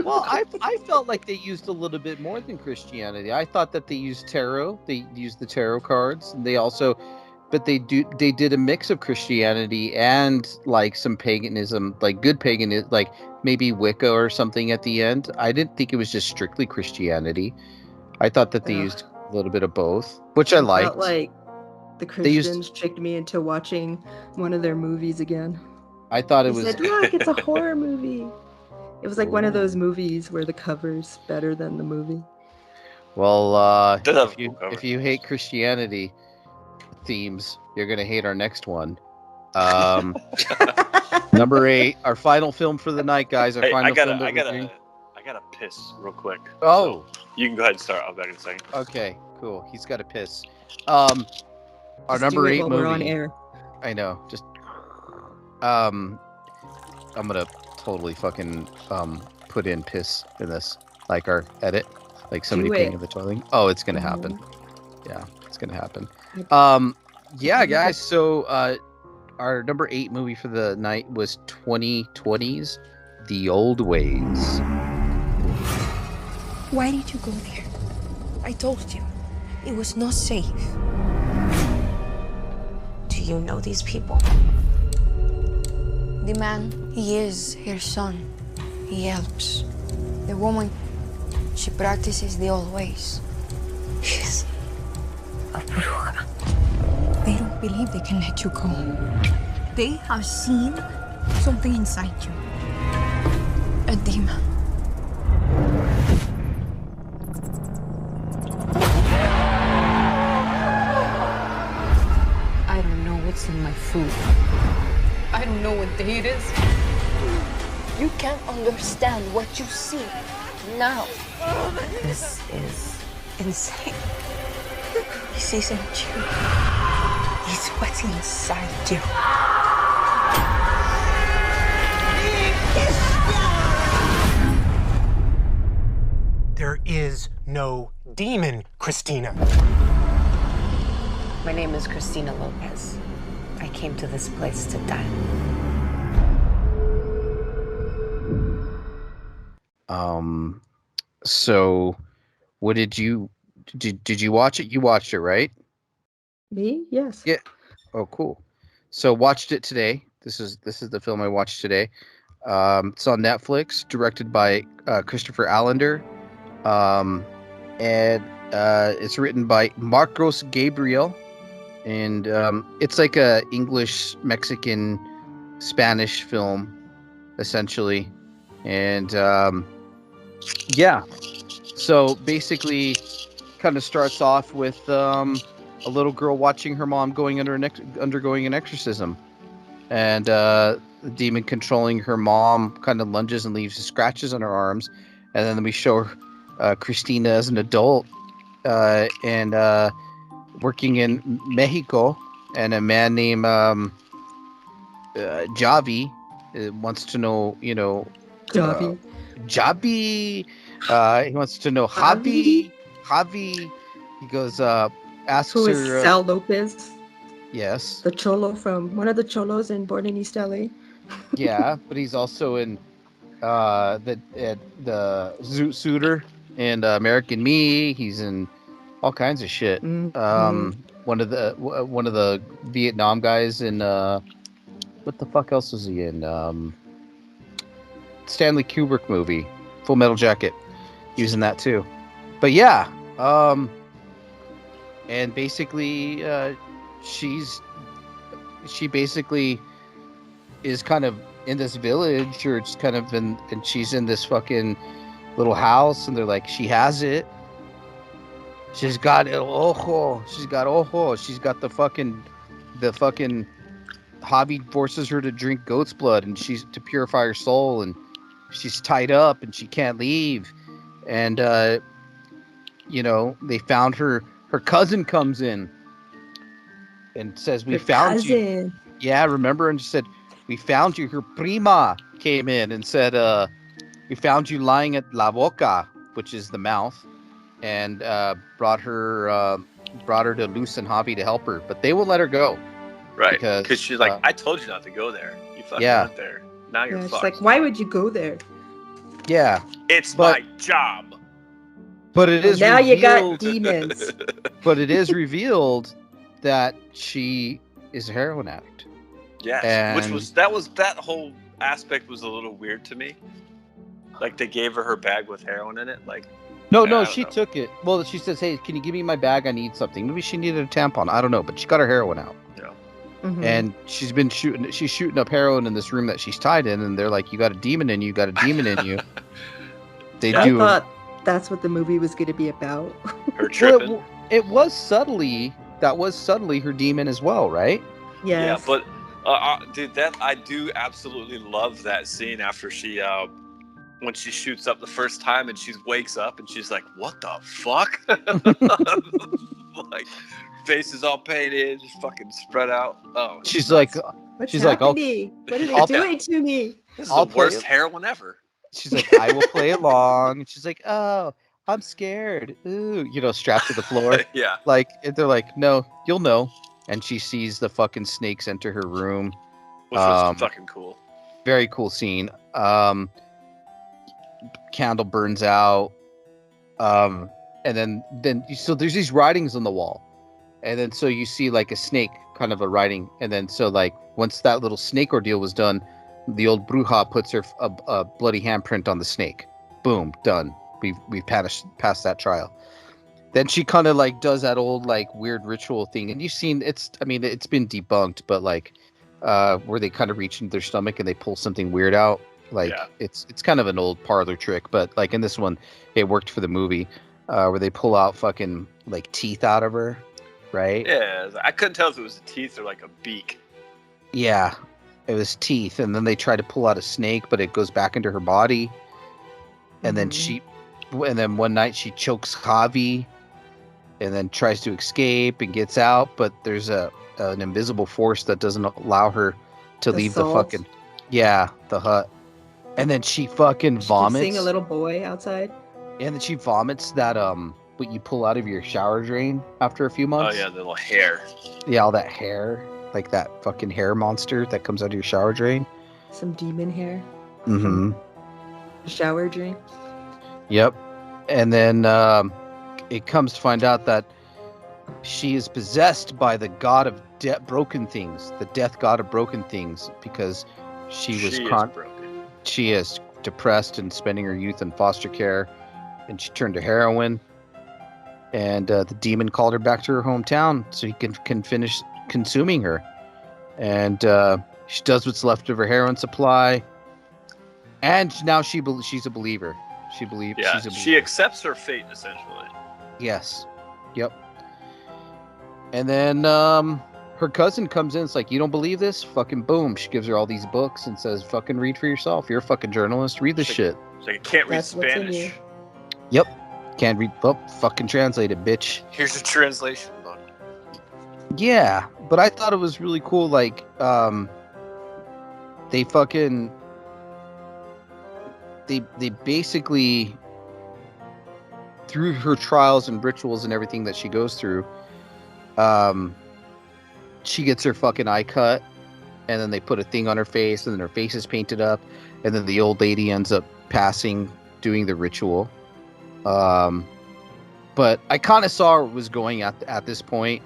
Well, I felt like they used a little bit more than Christianity. I thought that they used tarot. They used the tarot cards, and they also, but they did a mix of Christianity and like some paganism, like good paganism, like maybe Wicca or something at the end. I didn't think it was just strictly Christianity. I thought that they used a little bit of both, which I liked. Felt like the Christians tricked me into watching one of their movies again. I thought They said, "Look, it's a horror movie." It was like one of those movies where the cover's better than the movie. Well, if you hate Christianity themes, you're gonna hate our next one. Number 8, our final film for the night, guys. Our final film. I gotta piss real quick. Oh, so you can go ahead and start. I'll be back in a second. Okay, cool. He's got to piss. Our Just number do it 8 while movie. we're on air. I know. Just I'm gonna totally fucking put in piss in this, like our edit, like somebody peeing in the toilet. Oh, it's gonna happen. Yeah, it's gonna happen. Yeah, guys. So our number 8 movie for the night was 2020's The Old Ways. Why did you go there? I told you. It was not safe. Do you know these people? The man, he is her son. He helps. The woman, she practices the old ways. She's a bruja. They don't believe they can let you go. They have seen something inside you. A demon. I don't know what's in my food. I don't know what day it is. You can't understand what you see now. This is insane. This isn't you. It's what's inside you. There is no demon, Christina. My name is Christina Lopez. I came to this place to die. So what did you watch it? You watched it, right? Me? Yes. Yeah. Oh, cool. So watched it today. This is the film I watched today. It's on Netflix, directed by Christopher Allender. And it's written by Marcos Gabriel. And it's like a English, Mexican, Spanish film, essentially. And yeah. So basically, kind of starts off with a little girl watching her mom undergoing an exorcism, and the demon controlling her mom kind of lunges and leaves scratches on her arms, and then we show Christina as an adult and working in Mexico, and a man named Javi wants to know, Javi. Javi. He wants to know Javi. He goes, asks Who is her. Sal Lopez? Yes. The cholo from one of the cholos in Born in East LA. Yeah, but he's also in the Zoot Suitor and American Me. He's in all kinds of shit. One of the Vietnam guys in what the fuck else was he in? Stanley Kubrick movie, Full Metal Jacket. He was in that too. But yeah, and basically she basically is kind of in this village, or it's kind of and she's in this fucking little house, and they're like, she has it. She's got el ojo. She's got ojo. She's got the fucking Javi forces her to drink goat's blood, and she's to purify her soul, and she's tied up and she can't leave. And they found her. Her cousin comes in and says, "We found you." Yeah, remember? And she said, "We found you." Her prima came in and said, "We found you lying at la boca," which is the mouth, and brought her to Luz and Javi to help her, but they won't let her go. Right, because she's like, "I told you not to go there. You fucking went there. Now you're fucked." She's like, "Why would you go there?" Yeah, it's my job. But it is now revealed, you got demons. But it is revealed that she is a heroin addict. Yes, and that whole aspect was a little weird to me. Like they gave her bag with heroin in it. Like no, she took it. Well, she says, "Hey, can you give me my bag? I need something." Maybe she needed a tampon. I don't know, but she got her heroin out. Yeah. Mm-hmm. And she's shooting up heroin in this room that she's tied in, and they're like, "You got a demon in you. You got a demon in you." I thought that's what the movie was going to be about. Her tripping. Well, it was subtly her demon as well, right? Yes. Yeah, but dude, I do absolutely love that scene after she when she shoots up the first time and she wakes up and she's like, "What the fuck?" Like face is all painted, just fucking spread out. Oh, she's like, "What's she's like, happening? What are they doing to me? This is the worst heroin ever." She's like, "I will play along." And she's like, "Oh, I'm scared." Ooh, strapped to the floor. Yeah. Like, they're like, "No, you'll know." And she sees the fucking snakes enter her room. Which was fucking cool. Very cool scene. Candle burns out. And then so there's these writings on the wall. And then so you see like a snake, kind of a writing. And then so like once that little snake ordeal was done, the old bruja puts her a bloody handprint on the snake. Boom, done. We've passed that trial. Then she kind of like does that old like weird ritual thing, and you've seen it's been debunked, but like where they kind of reach into their stomach and they pull something weird out. Like it's kind of an old parlor trick, but like in this one, it worked for the movie, where they pull out fucking like teeth out of her, right? Yeah, I couldn't tell if it was a teeth or like a beak. Yeah. It was teeth, and then they try to pull out a snake, but it goes back into her body. And then one night she chokes Javi, and then tries to escape and gets out, but there's an invisible force that doesn't allow her to leave the fucking the hut. And then she fucking vomits. Seeing a little boy outside. And then she vomits that what you pull out of your shower drain after a few months. Oh yeah, the little hair. Yeah, all that hair. Like that fucking hair monster that comes out of your shower drain. Some demon hair. Mm-hmm. Shower drain. Yep. And then it comes to find out that she is possessed by the god of broken things, the death god of broken things, because she is broken. She is depressed and spending her youth in foster care, and she turned to heroin. And the demon called her back to her hometown so he can finish consuming her. And she does what's left of her heroin supply, and now she's a believer. She accepts her fate essentially. Yes. Yep. And then her cousin comes in. It's like, "You don't believe this? Fucking boom!" She gives her all these books and says, "Fucking read for yourself. You're a fucking journalist. Read this shit." She's like, "I can't read Spanish." Yep. Can't read. Well, fucking translate it, bitch. Here's the translation book. Yeah, but I thought it was really cool. Like, they basically, through her trials and rituals and everything that she goes through, she gets her fucking eye cut, and then they put a thing on her face, and then her face is painted up, and then the old lady ends up passing, doing the ritual. But I kind of saw where it was going at this point.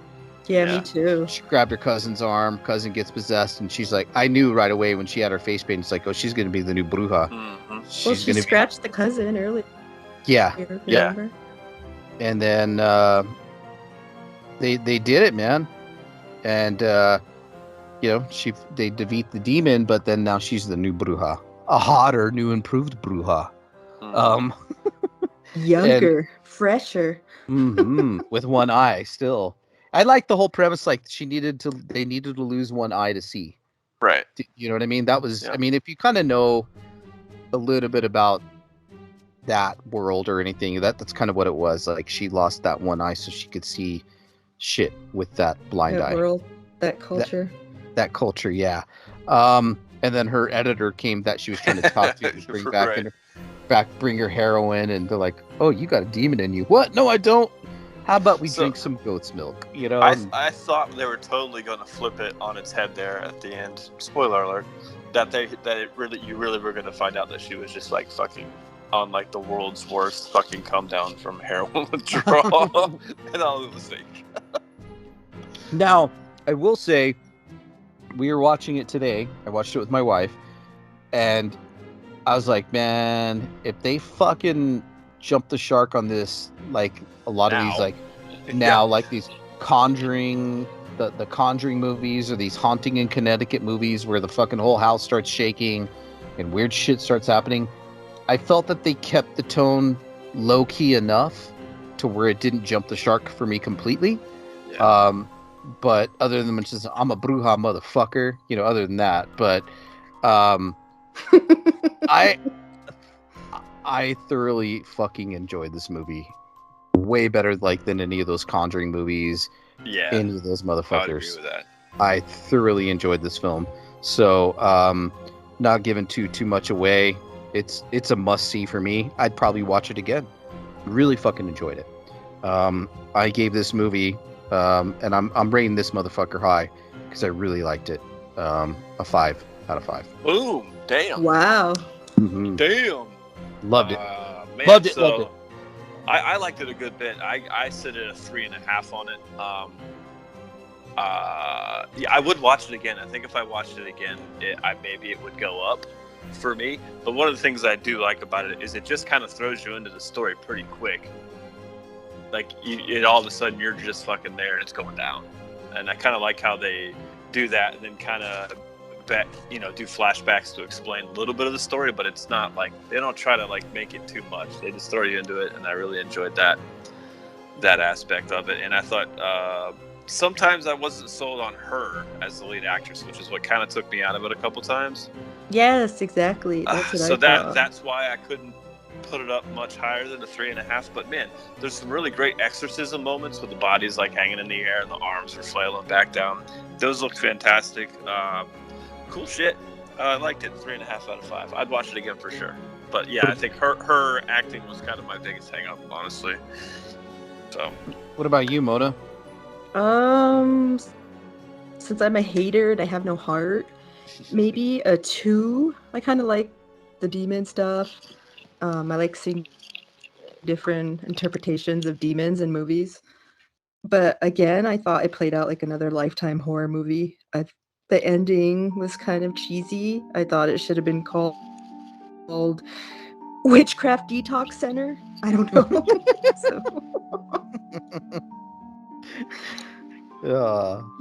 Yeah, me too. She grabbed her cousin's arm. Cousin gets possessed, and she's like, I knew right away when she had her face paint. It's like, oh, she's gonna be the new bruja. Mm-hmm. Well, she scratched the cousin early. Yeah, yeah. And then they did it, man. And they defeat the demon, but then now she's the new Bruja, a hotter, new improved Bruja. Younger, fresher. With one eye still. I like the whole premise. Like they needed to lose one eye to see. Right. You know what I mean? That was. Yeah. I mean, if you kind of know a little bit about that world or anything, that's kind of what it was. Like she lost that one eye so she could see shit with that blind eye. World, that culture. That culture, yeah. And then her editor came that she was trying to talk to bring back, bring her heroin, and they're like, "Oh, you got a demon in you." What? No, I don't. How about we drink some goat's milk? You know. I thought they were totally going to flip it on its head there at the end. Spoiler alert. You really were going to find out that she was just like fucking on like the world's worst fucking come down from heroin withdrawal, and all of the fake. Now, I will say, we were watching it today. I watched it with my wife, and I was like, man, if they fucking jump the shark on this, like a lot of these, like now, like these Conjuring, the Conjuring movies, or these Haunting in Connecticut movies where the fucking whole house starts shaking and weird shit starts happening. I felt that they kept the tone low key enough to where it didn't jump the shark for me completely. Yeah. But other than just I'm a Bruja motherfucker, other than that, but I thoroughly fucking enjoyed this movie. Way better than any of those Conjuring movies. Yeah. Any of those motherfuckers. I agree with that. I thoroughly enjoyed this film. So, not giving too much away. It's a must see for me. I'd probably watch it again. Really fucking enjoyed it. I gave this movie, and I'm rating this motherfucker high because I really liked it. A 5 out of 5. Boom! Damn! Wow! Mm-hmm. Damn! Loved it. Man, loved it. I liked it a good bit. I sit at a 3.5 on it. Yeah, I would watch it again. I think if I watched it again, maybe it would go up for me. But one of the things I do like about it is it just kind of throws you into the story pretty quick. Like all of a sudden you're just fucking there and it's going down. And I kind of like how they do that and then kind of do flashbacks to explain a little bit of the story, but it's not like they don't try to like make it too much. They just throw you into it, and I really enjoyed that aspect of it. And I thought sometimes I wasn't sold on her as the lead actress, which is what kind of took me out of it a couple times. Yes, exactly. That's what so I thought. That's why I couldn't put it up much higher than a 3.5. But man, there's some really great exorcism moments with the bodies like hanging in the air and the arms are flailing back down. Those looked fantastic. Cool shit. I liked it. 3.5 out of 5. I'd watch it again for sure. But yeah, I think her acting was kind of my biggest hang up, honestly. So, what about you, Mona? Since I'm a hater and I have no heart, maybe a 2. I kind of like the demon stuff. I like seeing different interpretations of demons in movies. But again, I thought it played out like another Lifetime horror movie. The ending was kind of cheesy. I thought it should have been called Witchcraft Detox Center. I don't know.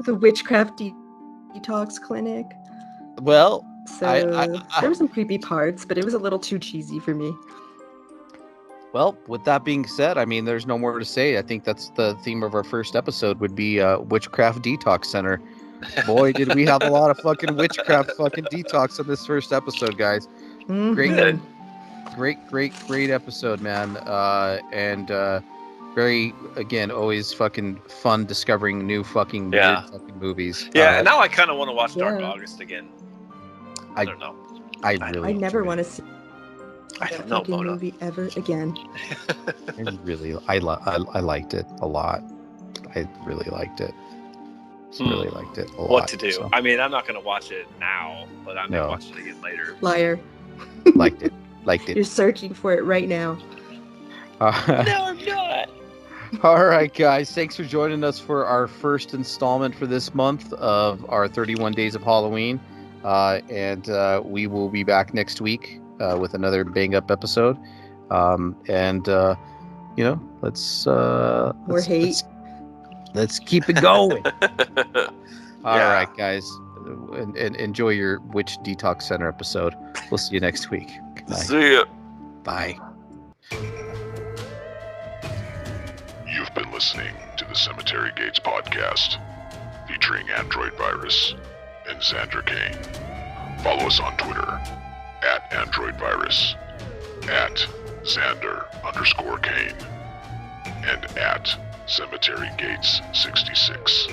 The Witchcraft Detox Clinic. Well, so there were some creepy parts, but it was a little too cheesy for me. Well, with that being said, I mean, there's no more to say. I think that's the theme of our first episode would be Witchcraft Detox Center. Boy, did we have a lot of fucking witchcraft fucking detox on this first episode, guys. Mm-hmm. Great episode, man. And very, again, always fucking fun discovering new fucking weird fucking movies. Yeah, and now I kind of want to watch Dark August again. I don't know. I never want to see that fucking movie ever again. I liked it a lot. I really liked it. Really liked it a lot. What to do? So. I mean, I'm not going to watch it now, but I may watch it again later. Liar. Liked it. You're searching for it right now. No, I'm not. All right, guys. Thanks for joining us for our first installment for this month of our 31 Days of Halloween. And we will be back next week with another bang-up episode. Let's keep it going. All right, guys. and enjoy your Witch Detox Center episode. We'll see you next week. Good night. See ya. Bye. You've been listening to the Cemetery Gates podcast, featuring Android Virus and Xander Kane. Follow us on Twitter at Android Virus, at Xander_Kane, and at Cemetery Gates 66.